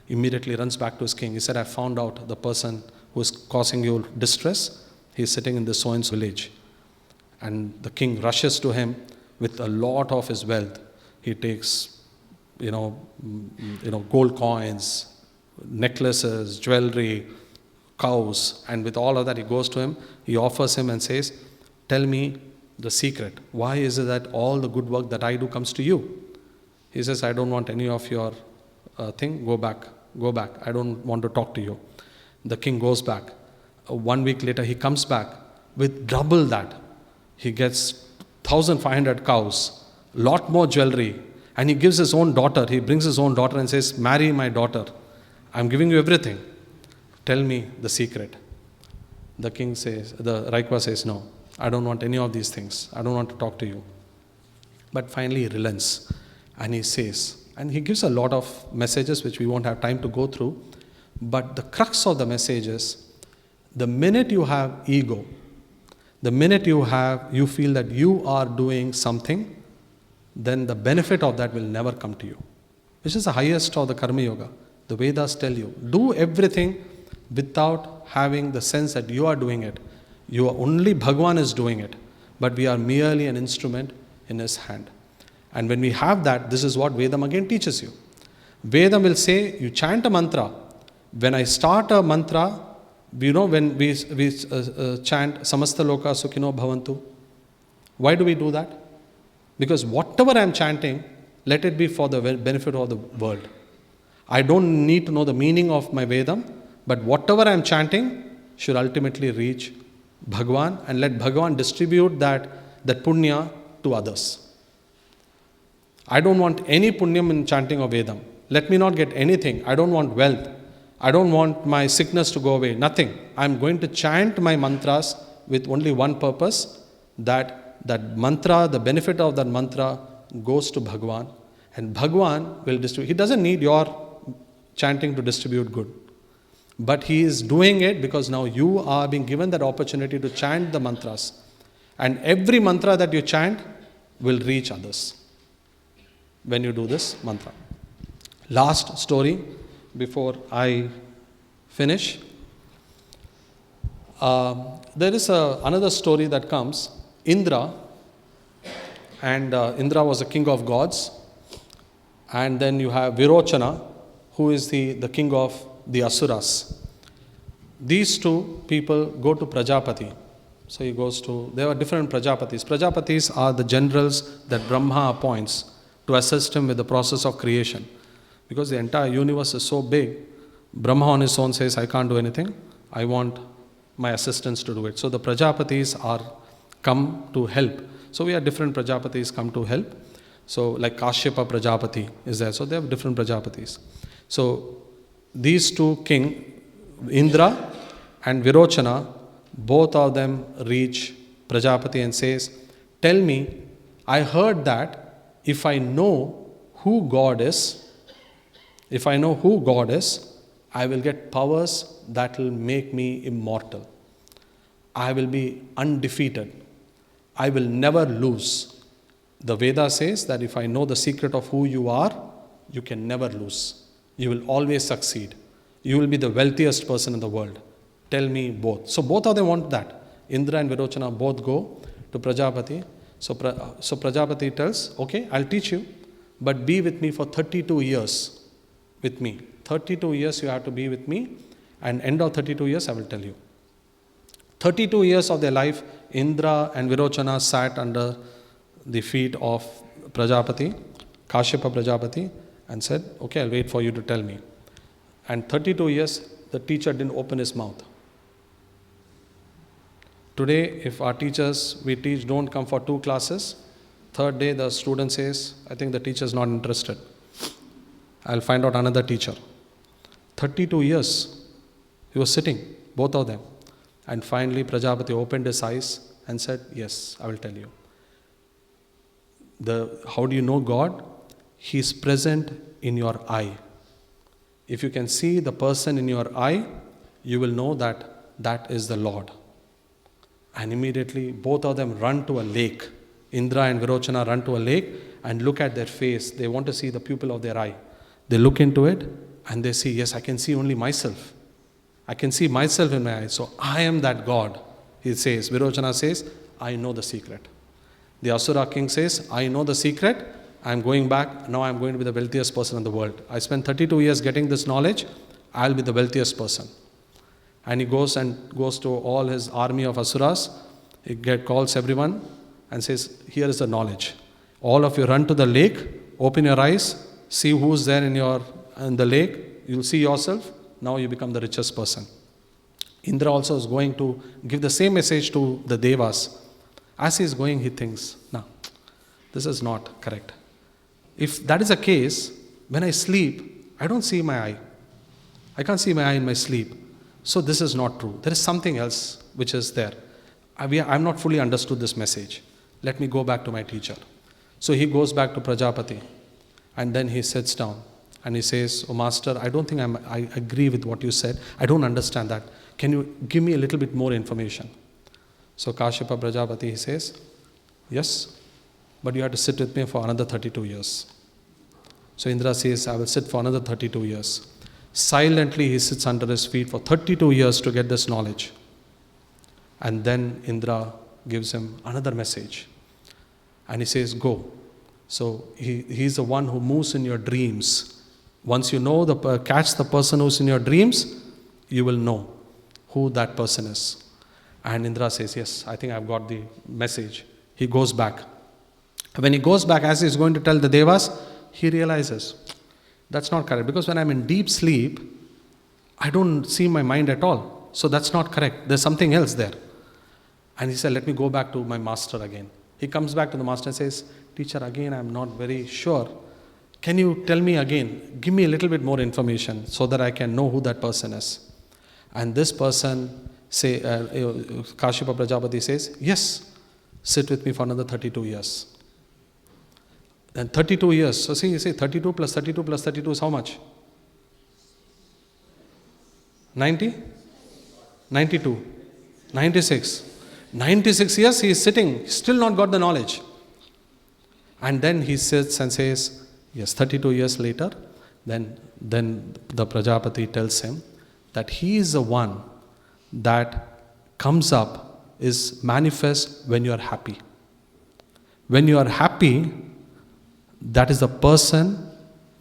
Immediately runs back to his king. He said, I found out the person who is causing you distress. He is sitting in the so-and-so village. And the king rushes to him with a lot of his wealth. He takes, gold coins, necklaces, jewelry, cows, and with all of that he goes to him. He offers him and says, tell me the secret. Why is it that all the good work that I do comes to you? He says, I don't want any of your thing. Go back. I don't want to talk to you. The king goes back. 1 week later he comes back with double that. He gets 1,500 cows, lot more jewelry, and he gives his own daughter. He brings his own daughter and says, marry my daughter. I'm giving you everything. Tell me the secret. The Raikwa says, no, I don't want any of these things. I don't want to talk to you. But finally he relents and he says, and he gives a lot of messages which we won't have time to go through, but the crux of the message is, the minute you have ego, the minute you feel that you are doing something, then the benefit of that will never come to you. Which is the highest of the Karma Yoga. The Vedas tell you, do everything without having the sense that you are doing it. You are only Bhagwan is doing it, but we are merely an instrument in his hand. And when we have that, this is what Vedam again teaches you. Vedam will say, you chant a mantra. When I start a mantra, when we chant Samasta Loka Sukhino Bhavantu, why do we do that? Because whatever I am chanting, let it be for the benefit of the world. I don't need to know the meaning of my Vedam, but whatever I am chanting should ultimately reach Bhagwan, and let Bhagwan distribute that punya to others. I don't want any punyam in chanting of Vedam. Let me not get anything. I don't want wealth. I don't want my sickness to go away. Nothing. I'm going to chant my mantras with only one purpose, that mantra, the benefit of that mantra goes to Bhagwan, and Bhagwan will distribute. He doesn't need your chanting to distribute good. But he is doing it because now you are being given that opportunity to chant the mantras. And every mantra that you chant will reach others when you do this mantra. Last story before I finish. There is another story that comes. Indra, and Indra was the king of gods. And then you have Virochana, who is the king of the Asuras. These two people go to Prajapati. So there are different Prajapatis. Prajapatis are the generals that Brahma appoints to assist him with the process of creation. Because the entire universe is so big, Brahma on his own says, I can't do anything. I want my assistants to do it. So the Prajapatis are come to help. So we have different Prajapatis come to help. So like Kashyapa Prajapati is there. So they have different Prajapatis. So these two kings, Indra and Virochana, both of them reach Prajapati and says, tell me, I heard that if I know who God is, if I know who God is, I will get powers that will make me immortal. I will be undefeated. I will never lose. The Veda says that if I know the secret of who you are, you can never lose. You will always succeed. You will be the wealthiest person in the world. Tell me both. So both of them want that. Indra and Virochana both go to Prajapati. So Prajapati tells, okay, I'll teach you, but be with me for 32 years. With me. 32 years you have to be with me, and end of 32 years I will tell you. 32 years of their life, Indra and Virochana sat under the feet of Prajapati, Kashyapa Prajapati, and said, okay, I'll wait for you to tell me. And 32 years, the teacher didn't open his mouth. Today, if our teachers, we teach, don't come for 2 classes, third day the student says, I think the teacher is not interested. I'll find out another teacher. 32 years, he was sitting, both of them. And finally, Prajapati opened his eyes and said, yes, I will tell you. How do you know God? He is present in your eye. If you can see the person in your eye, you will know that that is the Lord. And immediately, both of them run to a lake. Indra and Virochana run to a lake and look at their face. They want to see the pupil of their eye. They look into it and they see, yes, I can see only myself. I can see myself in my eyes. So I am that God, he says. Virochana says, I know the secret. The Asura king says, I know the secret. I'm going back. Now I'm going to be the wealthiest person in the world. I spent 32 years getting this knowledge. I'll be the wealthiest person. And he goes to all his army of Asuras. He calls everyone and says, here is the knowledge. All of you run to the lake, open your eyes, see who's there in the lake. You'll see yourself. Now you become the richest person. Indra also is going to give the same message to the Devas. As he is going, he thinks, no, this is not correct. If that is the case, when I sleep, I don't see my eye. I can't see my eye in my sleep. So this is not true. There is something else which is there. I'm not fully understood this message. Let me go back to my teacher. So he goes back to Prajapati and then he sits down and he says, oh master, I don't think I agree with what you said. I don't understand that. Can you give me a little bit more information? So Kashyapa Prajapati, he says, yes, but you have to sit with me for another 32 years. So Indra says, I will sit for another 32 years. Silently he sits under his feet for 32 years to get this knowledge. And then Indra gives him another message. And he says, go. So he's the one who moves in your dreams. Once you know, catch the person who's in your dreams, you will know who that person is. And Indra says, yes, I think I've got the message. He goes back. When he goes back, as he's going to tell the Devas, he realizes, that's not correct. Because when I'm in deep sleep, I don't see my mind at all. So that's not correct. There's something else there. And he said, let me go back to my master again. He comes back to the master and says, teacher, again, I'm not very sure. Can you tell me again? Give me a little bit more information so that I can know who that person is. And this person, Kashyapa Prajapati says, yes, sit with me for another 32 years. Then 32 years. So see, you say 32 plus 32 plus 32 is how much? 90? 92? 96? 96 years he is sitting, still not got the knowledge. And then he sits and says, yes, 32 years later, then the Prajapati tells him that he is the one that comes up, is manifest when you are happy. When you are happy, that is the person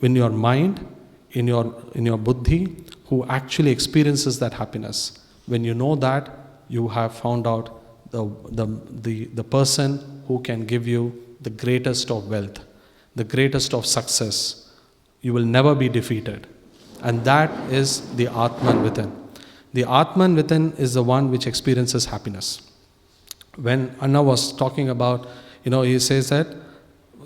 in your mind, in your buddhi, who actually experiences that happiness. When you know that, you have found out the person who can give you the greatest of wealth, the greatest of success. You will never be defeated. And that is the Atman within. The Atman within is the one which experiences happiness. When Anna was talking about, he says that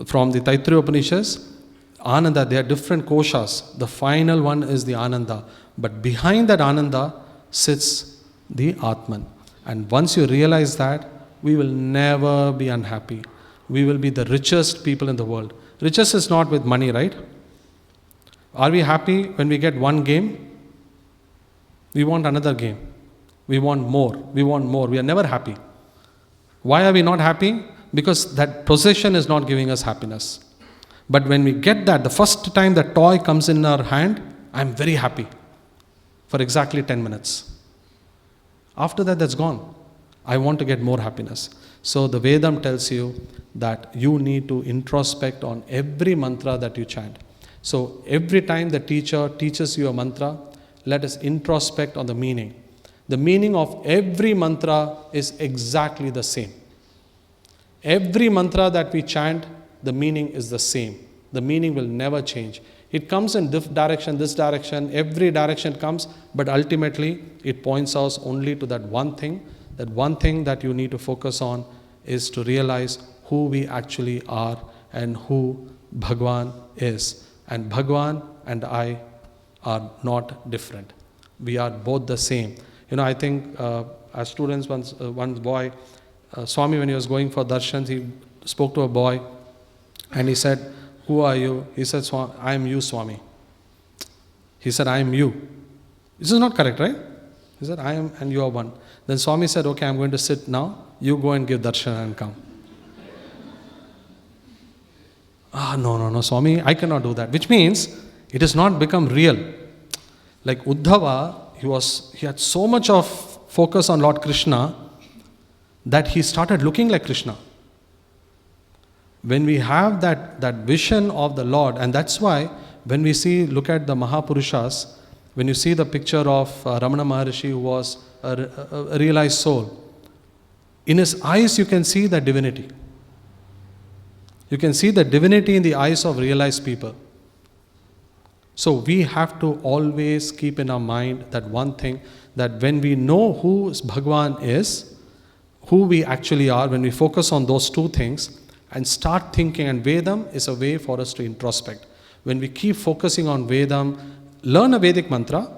from the Taittiriya Upanishads, Ananda, they are different koshas. The final one is the Ananda. But behind that Ananda sits the Atman. And once you realize that, we will never be unhappy. We will be the richest people in the world. Riches is not with money, right? Are we happy when we get one game? We want another game. We want more. We want more. We are never happy. Why are we not happy? Because that possession is not giving us happiness. But when we get that, the first time the toy comes in our hand, I'm very happy for exactly 10 minutes. After that, that's gone. I want to get more happiness. So the Vedam tells you that you need to introspect on every mantra that you chant. So every time the teacher teaches you a mantra, let us introspect on the meaning. The meaning of every mantra is exactly the same. Every mantra that we chant, the meaning is the same. The meaning will never change. It comes in this direction, every direction comes, but ultimately it points us only to that one thing that you need to focus on is to realize who we actually are and who Bhagwan is. And Bhagwan and I are not different. We are both the same. I think as students, one boy, Swami, when he was going for darshans, he spoke to a boy and he said, "Who are you?" He said, "I am you, Swami." He said, "I am you." This is not correct, right? He said, "I am and you are one." Then Swami said, "Okay, I'm going to sit now. You go and give darshan and come." No, Swami, I cannot do that. Which means it has not become real. Like Uddhava, he had so much of focus on Lord Krishna that he started looking like Krishna. When we have that vision of the Lord, and that's why when we look at the Mahapurushas, when you see the picture of Ramana Maharshi, who was a realized soul, in his eyes you can see the divinity. You can see the divinity in the eyes of realized people. So we have to always keep in our mind that one thing, that when we know who Bhagwan is, who we actually are, when we focus on those two things and start thinking, and Vedam is a way for us to introspect. When we keep focusing on Vedam, learn a Vedic mantra,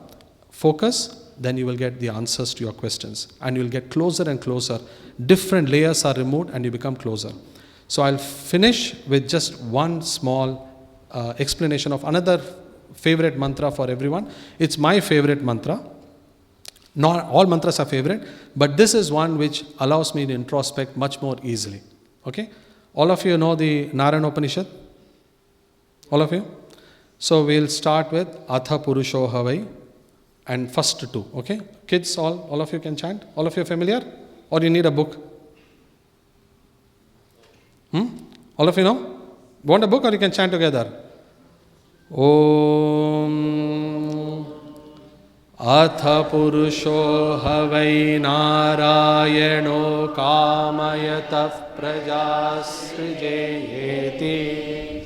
focus, then you will get the answers to your questions. And you will get closer and closer. Different layers are removed and you become closer. So I'll finish with just one small explanation of another favorite mantra for everyone. It's my favorite mantra. Not all mantras are favorite, but this is one which allows me to introspect much more easily. Okay? All of you know the Narayana Upanishad? All of you? So we'll start with Atha Purusho Havai and first two. Okay? Kids, all of you can chant? All of you familiar? Or you need a book? All of you know? Want a book or you can chant together? Om Atha Purusho Havai Narayano Kamayatav Prajasrijayeti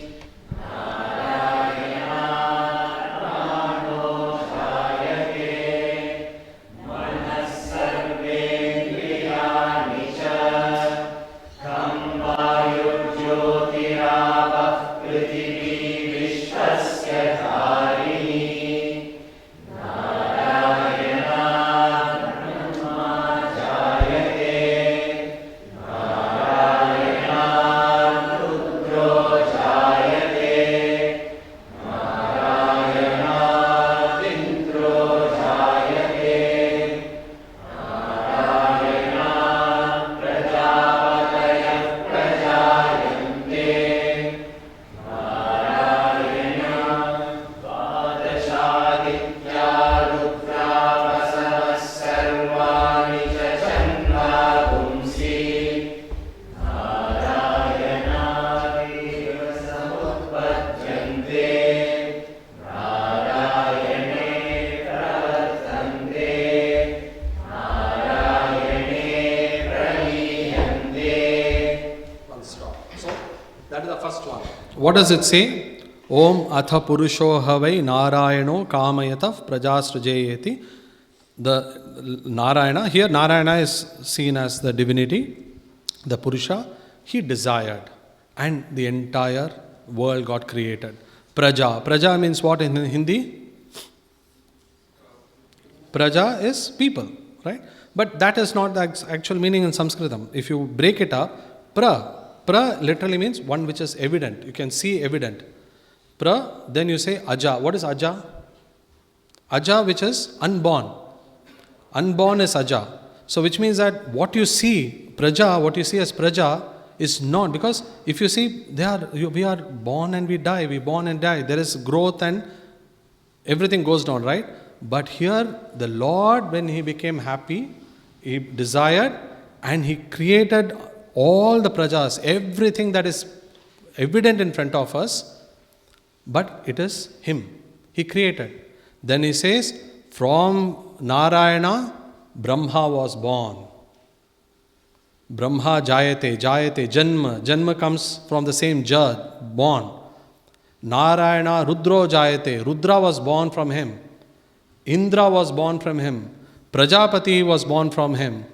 What does it say? Om Atha Purusho Havai Narayano Kamayatav Prajasrijayeti. The Narayana, here Narayana is seen as the divinity, the Purusha, he desired, and the entire world got created. Praja means what in Hindi? Praja is people, right? But that is not the actual meaning in Sanskritam. If you break it up, Pra literally means one which is evident. You can see evident. Pra, then you say Aja. What is Aja? Aja, which is unborn. Unborn is Aja. So which means that what you see, Praja, what you see as Praja is not, because if you see, we are born and we die, we born and die. There is growth and everything goes down, right? But here, the Lord, when He became happy, He desired and He created all the prajas, everything that is evident in front of us, but it is Him. He created. Then He says, from Narayana, Brahma was born. Brahma jayate, Janma. Janma comes from the same Jad, born. Narayana, Rudro jayate. Rudra was born from him. Indra was born from him. Prajapati was born from him.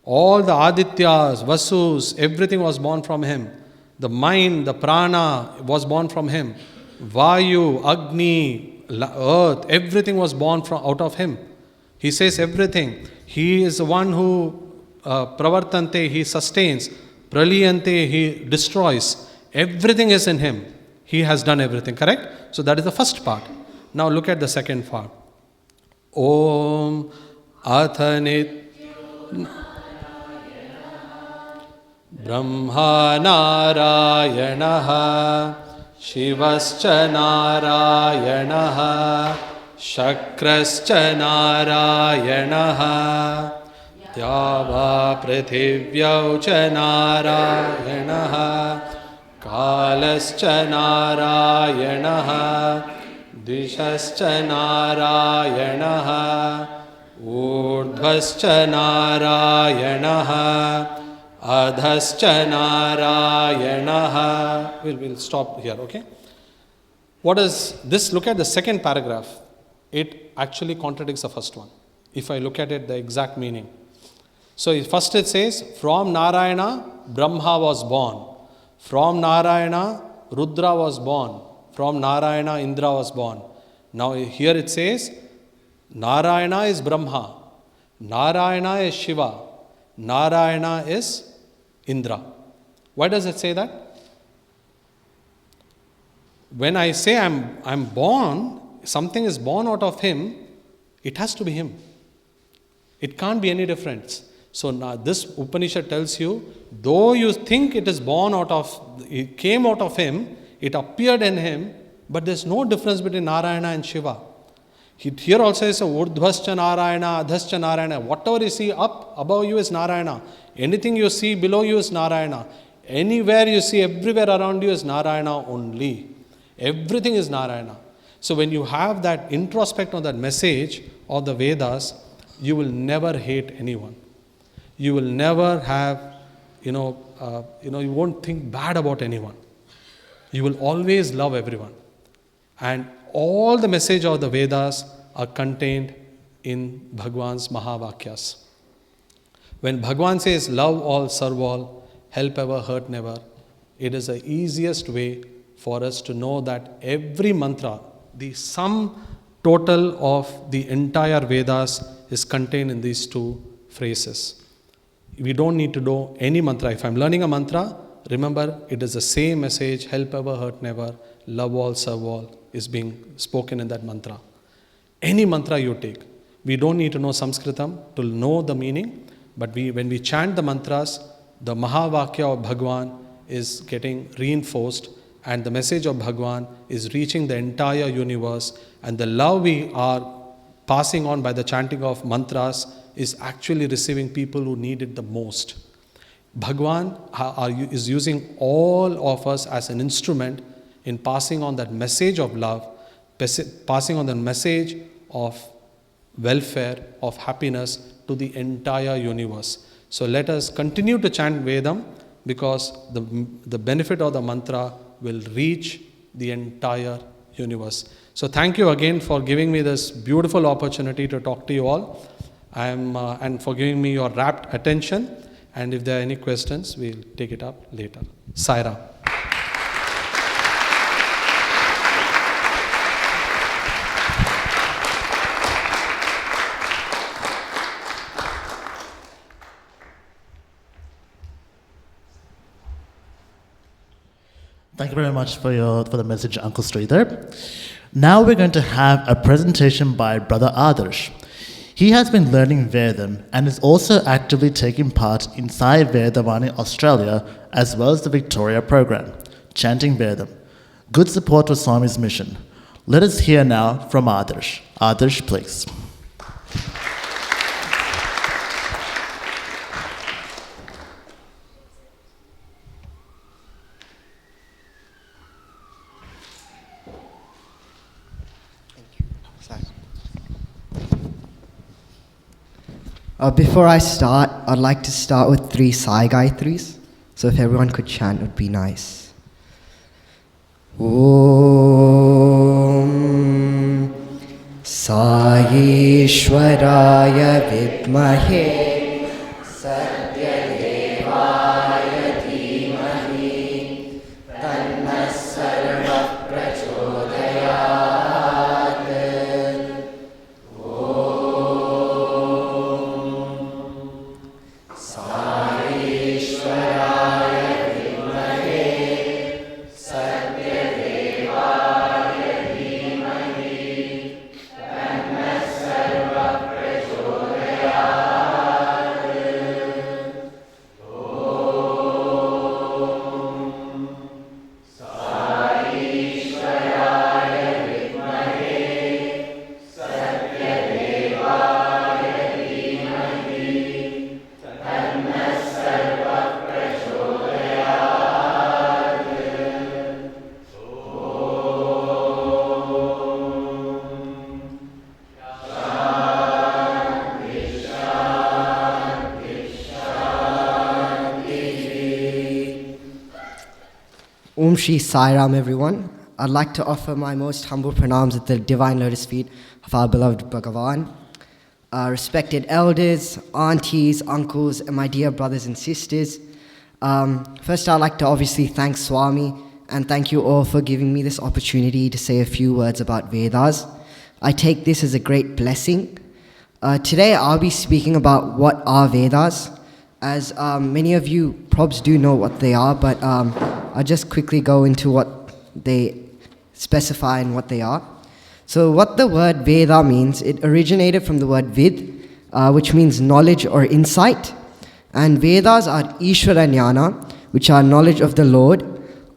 All the Adityas, Vasus, everything was born from him. The mind, the prana was born from him. Vayu, Agni, earth, everything was born out of him. He says everything. He is the one who pravartante, he sustains. Praliyante, he destroys. Everything is in him. He has done everything, correct? So that is the first part. Now look at the second part. Om Athanit Brahma Narayanaha Shivascha Narayanaha Shakrascha Narayanaha Dyava Prithivyau Cha Narayanaha Kalascha Narayanaha Dishascha Narayanaha Urdhvascha Narayanaha Adhascha Narayanaha. We'll stop here, okay? What is this? Look at the second paragraph. It actually contradicts the first one. If I look at it, the exact meaning. So first it says, from Narayana, Brahma was born. From Narayana, Rudra was born. From Narayana, Indra was born. Now here it says, Narayana is Brahma. Narayana is Shiva. Narayana is Indra. Why does it say that? When I say I'm born, something is born out of him, it has to be him. It can't be any difference. So now this Upanishad tells you, though you think it is born out of, it came out of him, it appeared in him, but there's no difference between Narayana and Shiva. Here also is a Urdhvascha Narayana, Adhascha Narayana. Whatever you see up above you is Narayana. Anything you see below you is Narayana. Anywhere you see, everywhere around you is Narayana only. Everything is Narayana. So when you have that introspect on that message of the Vedas, you will never hate anyone. You will never have, you won't think bad about anyone. You will always love everyone. And all the message of the Vedas are contained in Bhagwan's Mahavakyas. When Bhagwan says, love all, serve all, help ever, hurt never, it is the easiest way for us to know that every mantra, the sum total of the entire Vedas is contained in these two phrases. We don't need to know any mantra. If I'm learning a mantra, remember it is the same message, help ever, hurt never, love all, serve all, is being spoken in that mantra. Any mantra you take. We don't need to know Sanskritam to know the meaning, but when we chant the mantras, the Mahavakya of Bhagwan is getting reinforced, and the message of Bhagwan is reaching the entire universe, and the love we are passing on by the chanting of mantras is actually receiving people who need it the most. Bhagwan is using all of us as an instrument in passing on that message of love, passing on the message of welfare, of happiness to the entire universe. So let us continue to chant Vedam, because the benefit of the mantra will reach the entire universe. So thank you again for giving me this beautiful opportunity to talk to you all, and for giving me your rapt attention. And if there are any questions, we'll take it up later. Sairam.
Thank you very much for the message, Uncle Sridhar. Now we're going to have a presentation by Brother Adarsh. He has been learning Vedam and is also actively taking part in Sai Vedamaahaatmyam Australia as well as the Victoria program, Chanting Vedam. Good support for Swami's mission. Let us hear now from Adarsh. Adarsh, please.
Before I start, I'd like to start with 3 Sai Gayatris. So if everyone could chant, it would be nice. Om Sai Ishwaraya Vidmahe Sathya Devaya Dhimahi Tanna Sarva Prachodayat. Om Sai Ishwaraya Vidmahe Sathya Devaya Dhimahi Tanna Sarva Prachodayat. Om Sai Ishwaraya Vidmahe Sathya Devaya Dhimahi Tanna Sarva Prachodayat. Om Shri Sairam, everyone. I'd like to offer my most humble pranams at the divine lotus feet of our beloved Bhagavan. Respected elders, aunties, uncles, and my dear brothers and sisters. First, I'd like to obviously thank Swami and thank you all for giving me this opportunity to say a few words about Vedas. I take this as a great blessing. Today, I'll be speaking about what are Vedas. As many of you probs do know what they are, but I'll just quickly go into what they specify and what they are. So what the word Veda means, it originated from the word Vid, which means knowledge or insight. And Vedas are Ishvara Jnana, which are knowledge of the Lord,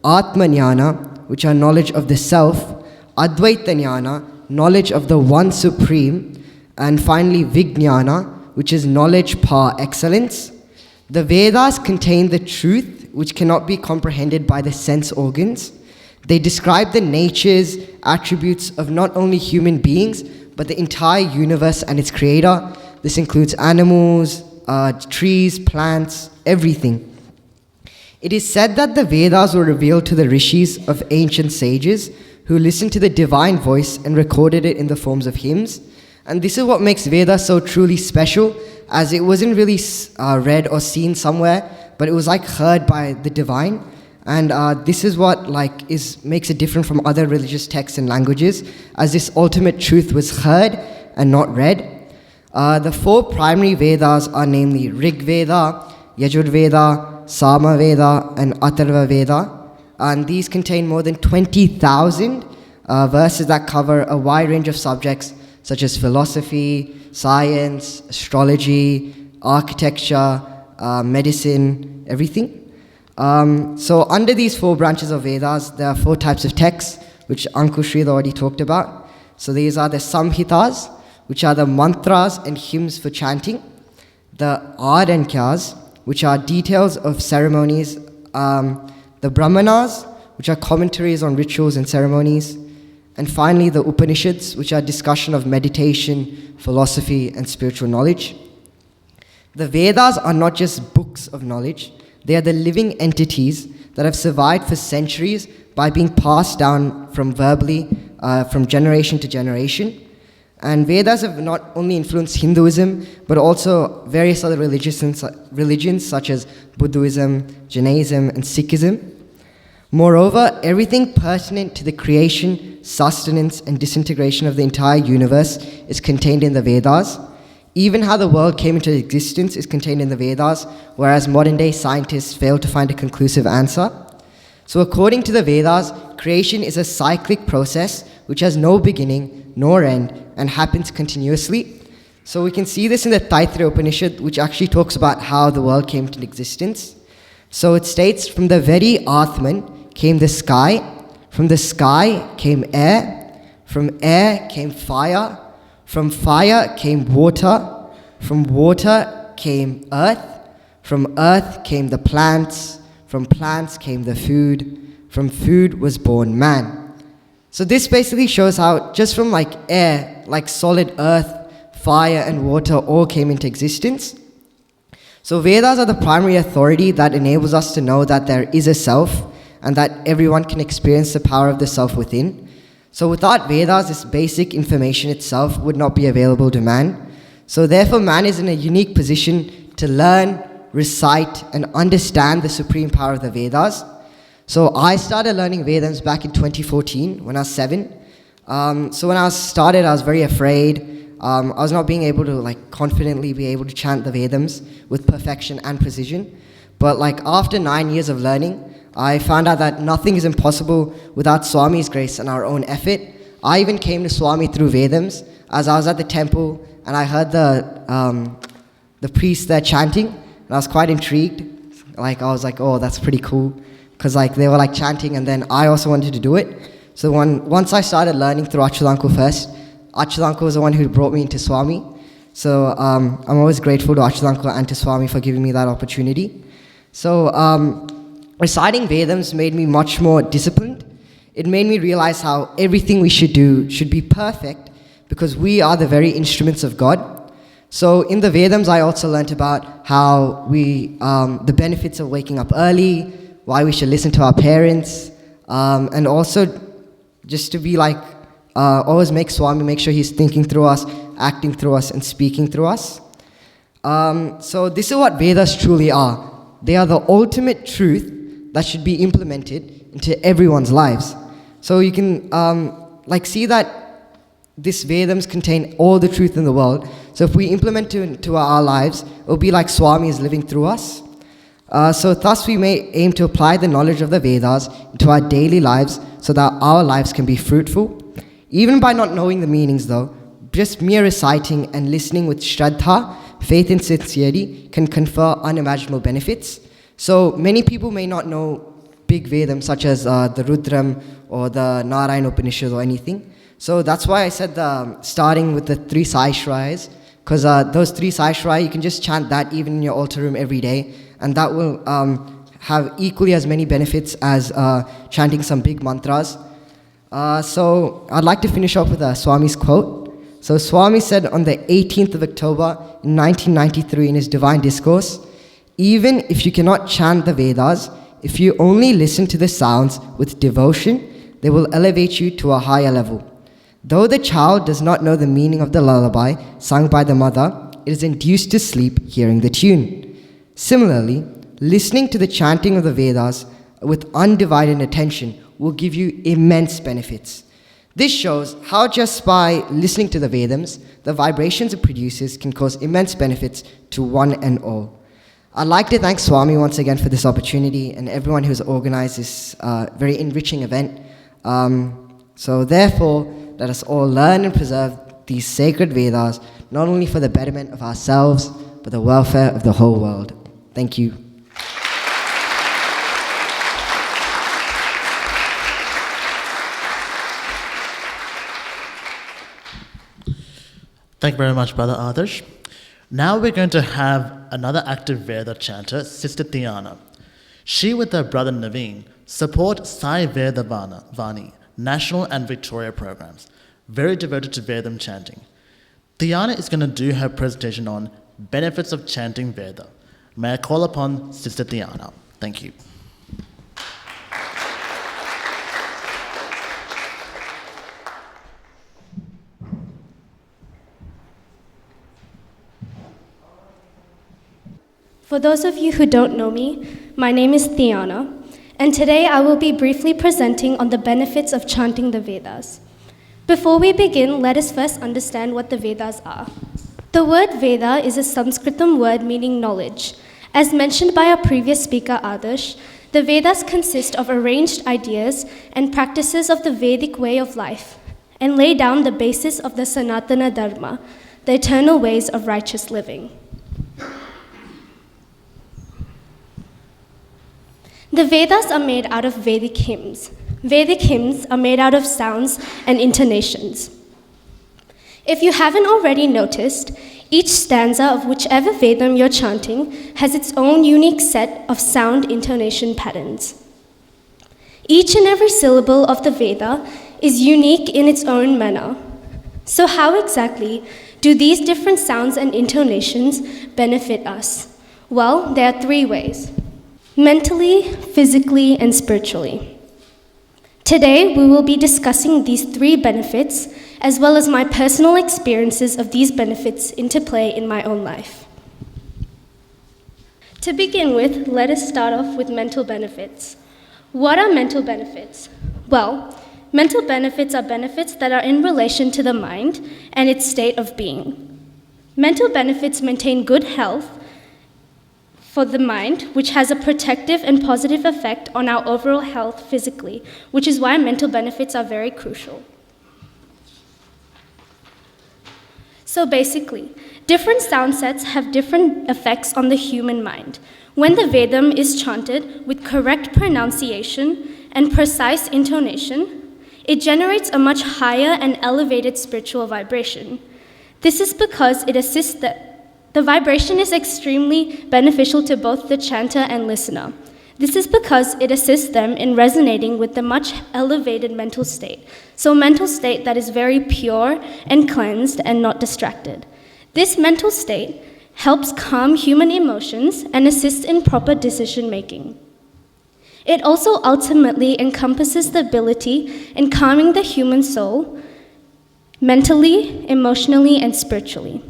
Atma Jnana, which are knowledge of the self, Advaita Jnana, knowledge of the One Supreme, and finally Vijnana, which is knowledge par excellence. The Vedas contain the truth which cannot be comprehended by the sense organs. They describe the natures, attributes of not only human beings, but the entire universe and its creator. This includes animals, trees, plants, everything. It is said that the Vedas were revealed to the rishis of ancient sages who listened to the divine voice and recorded it in the forms of hymns. And this is what makes Veda so truly special, as it wasn't really read or seen somewhere, but it was like heard by the divine. And this is what makes it different from other religious texts and languages, as this ultimate truth was heard and not read. The 4 primary Vedas are namely Rig Veda, Yajur Veda, Sama Veda, and Atharva Veda. And these contain more than 20,000 verses that cover a wide range of subjects such as philosophy, science, astrology, architecture, medicine, everything. So under these 4 branches of Vedas, there are 4 types of texts, which Uncle Sridhar already talked about. So these are the Samhitas, which are the mantras and hymns for chanting, the Arankyas, which are details of ceremonies, the Brahmanas, which are commentaries on rituals and ceremonies, and finally the Upanishads, which are discussion of meditation, philosophy, and spiritual knowledge. The Vedas are not just books of knowledge, they are the living entities that have survived for centuries by being passed down from verbally, from generation to generation. And Vedas have not only influenced Hinduism, but also various other religions such as Buddhism, Jainism, and Sikhism. Moreover, everything pertinent to the creation, sustenance, and disintegration of the entire universe is contained in the Vedas. Even how the world came into existence is contained in the Vedas, whereas modern-day scientists fail to find a conclusive answer. So according to the Vedas, creation is a cyclic process which has no beginning nor end and happens continuously. So we can see this in the Taittiriya Upanishad, which actually talks about how the world came into existence. So it states, from the very Atman came the sky, from the sky came air, from air came fire, from fire came water, from water came earth, from earth came the plants, from plants came the food, from food was born man. So this basically shows how just from like air, like solid earth, fire and water all came into existence. So Vedas are the primary authority that enables us to know that there is a self and that everyone can experience the power of the self within. So without Vedas, this basic information itself would not be available to man. So therefore man is in a unique position to learn, recite and understand the supreme power of the Vedas. So I started learning Vedams back in 2014 when I was 7. So when I started, I was very afraid. I was not being able to like confidently be able to chant the Vedams with perfection and precision. But like after 9 years of learning, I found out that nothing is impossible without Swami's grace and our own effort. I even came to Swami through Vedams as I was at the temple and I heard the priest there chanting and I was quite intrigued. Like I was like, oh, that's pretty cool. Because like they were like chanting and then I also wanted to do it. So once I started learning through Achulanku first, Achulanku was the one who brought me into Swami. So I'm always grateful to Achulanku and to Swami for giving me that opportunity. So reciting Vedams made me much more disciplined. It made me realize how everything we should do should be perfect because we are the very instruments of God. So in the Vedams, I also learnt about how the benefits of waking up early, why we should listen to our parents, and also just to be like, always make Swami, make sure he's thinking through us, acting through us, and speaking through us. So this is what Vedas truly are. They are the ultimate truth that should be implemented into everyone's lives. So you can see that this Vedams contain all the truth in the world. So if we implement it into our lives, it will be like Swami is living through us. So thus we may aim to apply the knowledge of the Vedas into our daily lives so that our lives can be fruitful. Even by not knowing the meanings though, just mere reciting and listening with Shraddha, faith and sincerity can confer unimaginable benefits. So many people may not know big Vedams such as the Rudram or the Narayana Upanishad or anything. So that's why I said starting with the 3 Sai Shrayas, because those 3 Sai Shraya, you can just chant that even in your altar room every day, and that will have equally as many benefits as chanting some big mantras. So I'd like to finish off with Swami's quote. So Swami said on the 18th of October in 1993 in his Divine Discourse, even if you cannot chant the Vedas, if you only listen to the sounds with devotion, they will elevate you to a higher level. Though the child does not know the meaning of the lullaby sung by the mother, it is induced to sleep hearing the tune. Similarly, listening to the chanting of the Vedas with undivided attention will give you immense benefits. This shows how just by listening to the Vedams, the vibrations it produces can cause immense benefits to one and all. I'd like to thank Swami once again for this opportunity and everyone who's organized this very enriching event. So therefore, let us all learn and preserve these sacred Vedas, not only for the betterment of ourselves, but the welfare of the whole world. Thank you.
Thank you very much, Brother Adarsh. Now we're going to have another active Veda chanter, Sister Thiyanna. She, with her brother Naveen, support Sai Vani, national and Victoria programs, very devoted to Vedam chanting. Thiyanna is going to do her presentation on benefits of chanting Veda. May I call upon Sister Thiyanna. Thank you.
For those of you who don't know me, my name is Thiyanna, and today I will be briefly presenting on the benefits of chanting the Vedas. Before we begin, let us first understand what the Vedas are. The word Veda is a Sanskritam word meaning knowledge. As mentioned by our previous speaker, Adarsh, The Vedas consist of arranged ideas and practices of the Vedic way of life and lay down the basis of the Sanatana Dharma, the eternal ways of righteous living. The Vedas are made out of Vedic hymns. Vedic hymns are made out of sounds and intonations. If you haven't already noticed, each stanza of whichever Vedam you're chanting has its own unique set of sound intonation patterns. Each and every syllable of the Veda is unique in its own manner. So how exactly do these different sounds and intonations benefit us? Well, there are 3 ways: mentally, physically, and spiritually. Today, we will be discussing these 3 benefits, as well as my personal experiences of these benefits into play in my own life. To begin with, let us start off with mental benefits. What are mental benefits? Well, mental benefits are benefits that are in relation to the mind and its state of being. Mental benefits maintain good health for the mind, which has a protective and positive effect on our overall health physically, which is why mental benefits are very crucial. So basically, different sound sets have different effects on the human mind. When the Vedam is chanted with correct pronunciation and precise intonation, it generates a much higher and elevated spiritual vibration. This is because it assists the vibration is extremely beneficial to both the chanter and listener. This is because it assists them in resonating with the much elevated mental state. So mental state that is very pure and cleansed and not distracted. This mental state helps calm human emotions and assists in proper decision making. It also ultimately encompasses the ability in calming the human soul mentally, emotionally, and spiritually.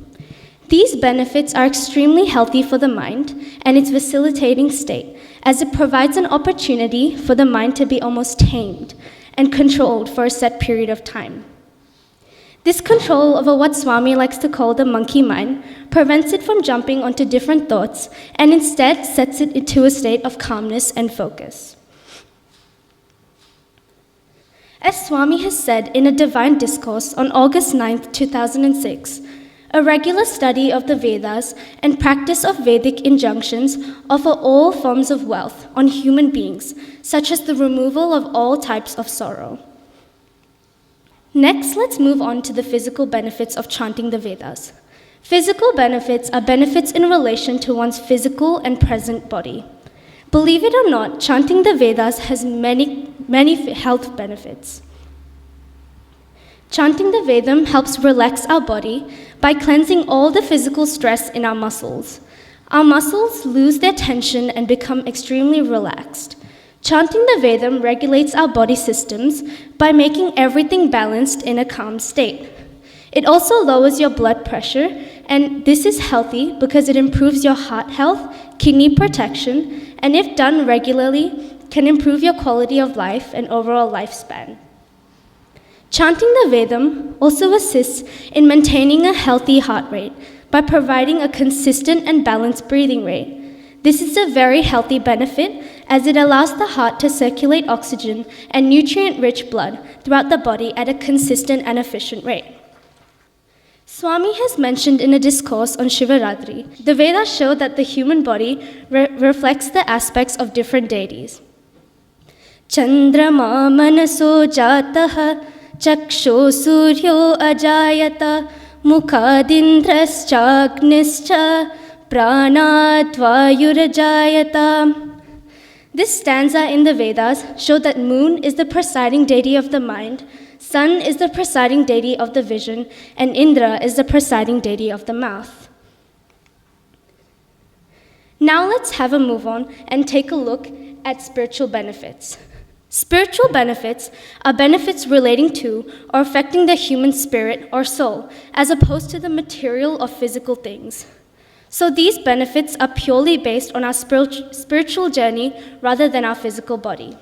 These benefits are extremely healthy for the mind and its facilitating state, as it provides an opportunity for the mind to be almost tamed and controlled for a set period of time. This control over what Swami likes to call the monkey mind prevents it from jumping onto different thoughts and instead sets it into a state of calmness and focus. As Swami has said in a divine discourse on August 9, 2006, a regular study of the Vedas and practice of Vedic injunctions offer all forms of wealth on human beings, such as the removal of all types of sorrow. Next, let's move on to the physical benefits of chanting the Vedas. Physical benefits are benefits in relation to one's physical and present body. Believe it or not, chanting the Vedas has many health benefits. Chanting the Vedam helps relax our body by cleansing all the physical stress in our muscles. Our muscles lose their tension and become extremely relaxed. Chanting the Vedam regulates our body systems by making everything balanced in a calm state. It also lowers your blood pressure, and this is healthy because it improves your heart health, kidney protection, and if done regularly, can improve your quality of life and overall lifespan. Chanting the Vedam also assists in maintaining a healthy heart rate by providing a consistent and balanced breathing rate. This is a very healthy benefit as it allows the heart to circulate oxygen and nutrient-rich blood throughout the body at a consistent and efficient rate. Swami has mentioned in a discourse on Shivaratri, the Vedas show that the human body reflects the aspects of different deities. Chandrama manaso jataha Chaksho suryo ajayata mukhadindraschagnischa pranadvayurajayata. This stanza in the Vedas shows that moon is the presiding deity of the mind, sun is the presiding deity of the vision, and Indra is the presiding deity of the mouth. Now let's have a move on and take a look at spiritual benefits. Spiritual benefits are benefits relating to or affecting the human spirit or soul, as opposed to the material or physical things. So these benefits are purely based on our spiritual journey rather than our physical body.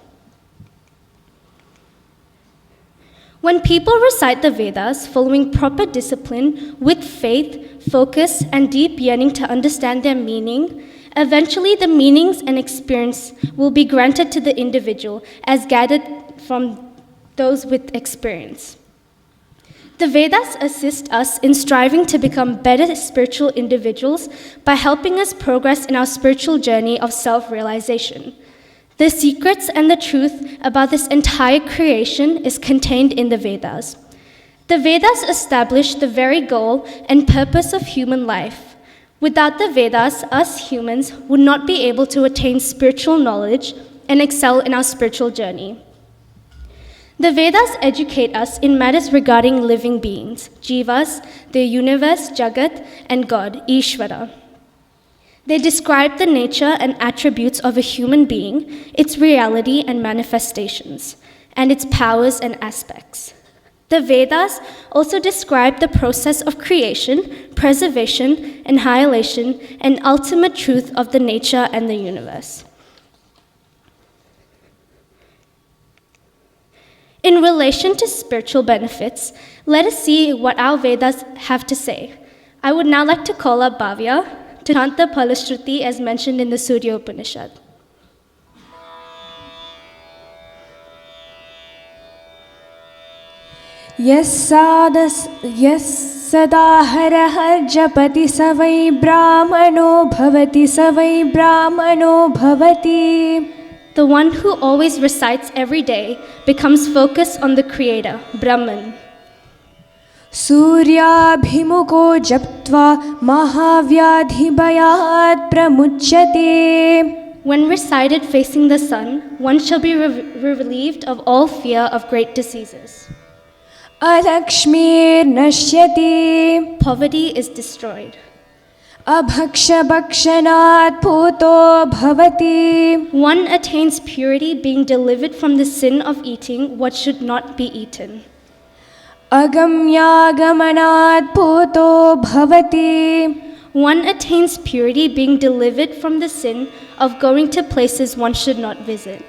When people recite the Vedas following proper discipline with faith, focus, and deep yearning to understand their meaning, Eventually, the meanings and experience will be granted to the individual as gathered from those with experience. The Vedas assist us in striving to become better spiritual individuals by helping us progress in our spiritual journey of self-realization. The secrets and the truth about this entire creation is contained in the Vedas. The Vedas establish the very goal and purpose of human life. Without the Vedas, us humans would not be able to attain spiritual knowledge and excel in our spiritual journey. The Vedas educate us in matters regarding living beings, jivas, the universe, Jagat, and God, Ishvara. They describe the nature and attributes of a human being, its reality and manifestations, and its powers and aspects. The Vedas also describe the process of creation, preservation, annihilation, and ultimate truth of the nature and the universe. In relation to spiritual benefits, let us see what our Vedas have to say. I would now like to call up Bhavya to chant the Palashruti as mentioned in the Surya Upanishad.
Yes sada har har japati savai brahmano bhavati.
The one who always recites every day becomes focused on the Creator, Brahman.
Suryabhimuko japtva mahavyadhibhayat pramuchyate.
When recited facing the sun, one shall be relieved of all fear of great diseases.
Alakshmir nashyati.
Poverty is destroyed.
Abhaksha bhakshanat puto bhavati.
One attains purity being delivered from the sin of eating what should not be eaten.
Agamya gamanat puto bhavati.
One attains purity being delivered from the sin of going to places one should not visit.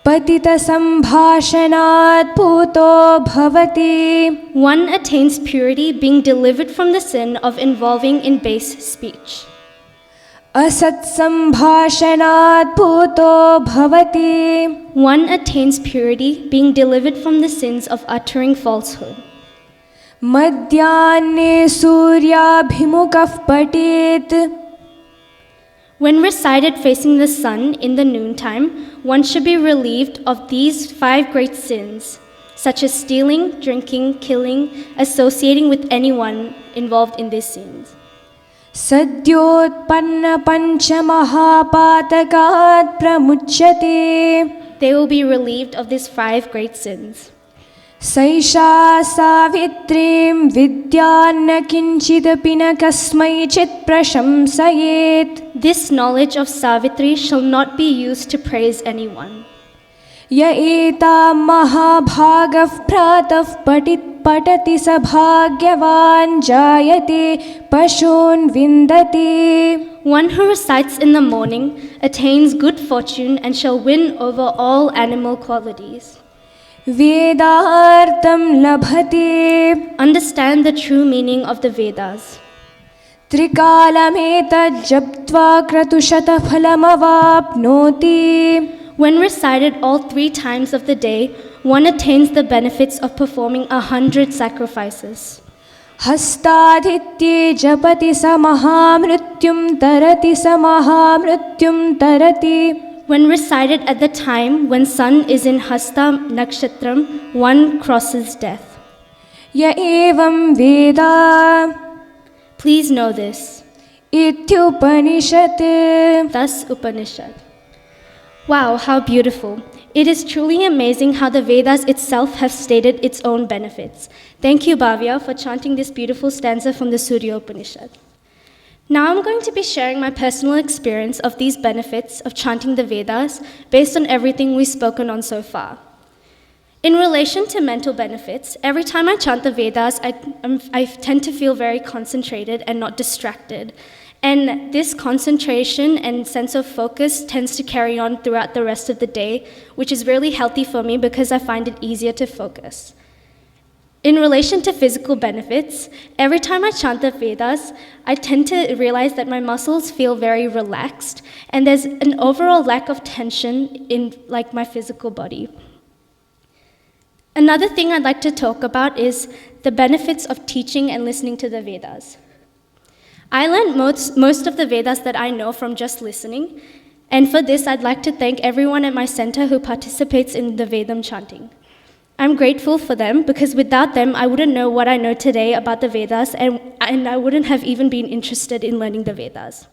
Patita sambhashanat puto bhavati.
One attains purity being delivered from the sin of involving in base speech.
Asat sambhashanat puto bhavati.
One attains purity being delivered from the sins of uttering falsehood.
Madhyane suryabhimukah patit.
When recited facing the sun in the noontime, one should be relieved of these 5 great sins, such as stealing, drinking, killing, associating with anyone involved in these sins.
Sadyotpanna pancha mahapatakat pramuchyate.
They will be relieved of these 5 great sins.
Saisha savitrim vidyanna kinchidapi na kasmaichit prashamsayet.
This knowledge of Savitri shall not be used to praise anyone.
Ya eta mahabhagav pratah patati sabhagyavan jayate pashun vindati.
One who recites in the morning attains good fortune and shall win over all animal qualities.
Vedartam labhate.
Understand the true meaning of the Vedas.
Trikalameta japtva kratushata phalamavapnoti.
When recited all 3 times of the day, one attains the benefits of performing 100 sacrifices.
Hastadhitye japati samahamrutyum tarati.
When recited at the time when sun is in Hasta Nakshatram, one crosses death.
Ya evam Veda.
Please know this.
Ityupanishat.
Thus Upanishad. Wow, how beautiful. It is truly amazing how the Vedas itself have stated its own benefits. Thank you, Bhavya, for chanting this beautiful stanza from the Surya Upanishad. Now I'm going to be sharing my personal experience of these benefits of chanting the Vedas based on everything we've spoken on so far. In relation to mental benefits, every time I chant the Vedas, I tend to feel very concentrated and not distracted. And this concentration and sense of focus tends to carry on throughout the rest of the day, which is really healthy for me because I find it easier to focus. In relation to physical benefits, every time I chant the Vedas, I tend to realize that my muscles feel very relaxed and there's an overall lack of tension in my physical body. Another thing I'd like to talk about is the benefits of teaching and listening to the Vedas. I learned most of the Vedas that I know from just listening, and for this I'd like to thank everyone at my center who participates in the Vedam chanting. I'm grateful for them because without them I wouldn't know what I know today about the Vedas and I wouldn't have even been interested in learning the Vedas.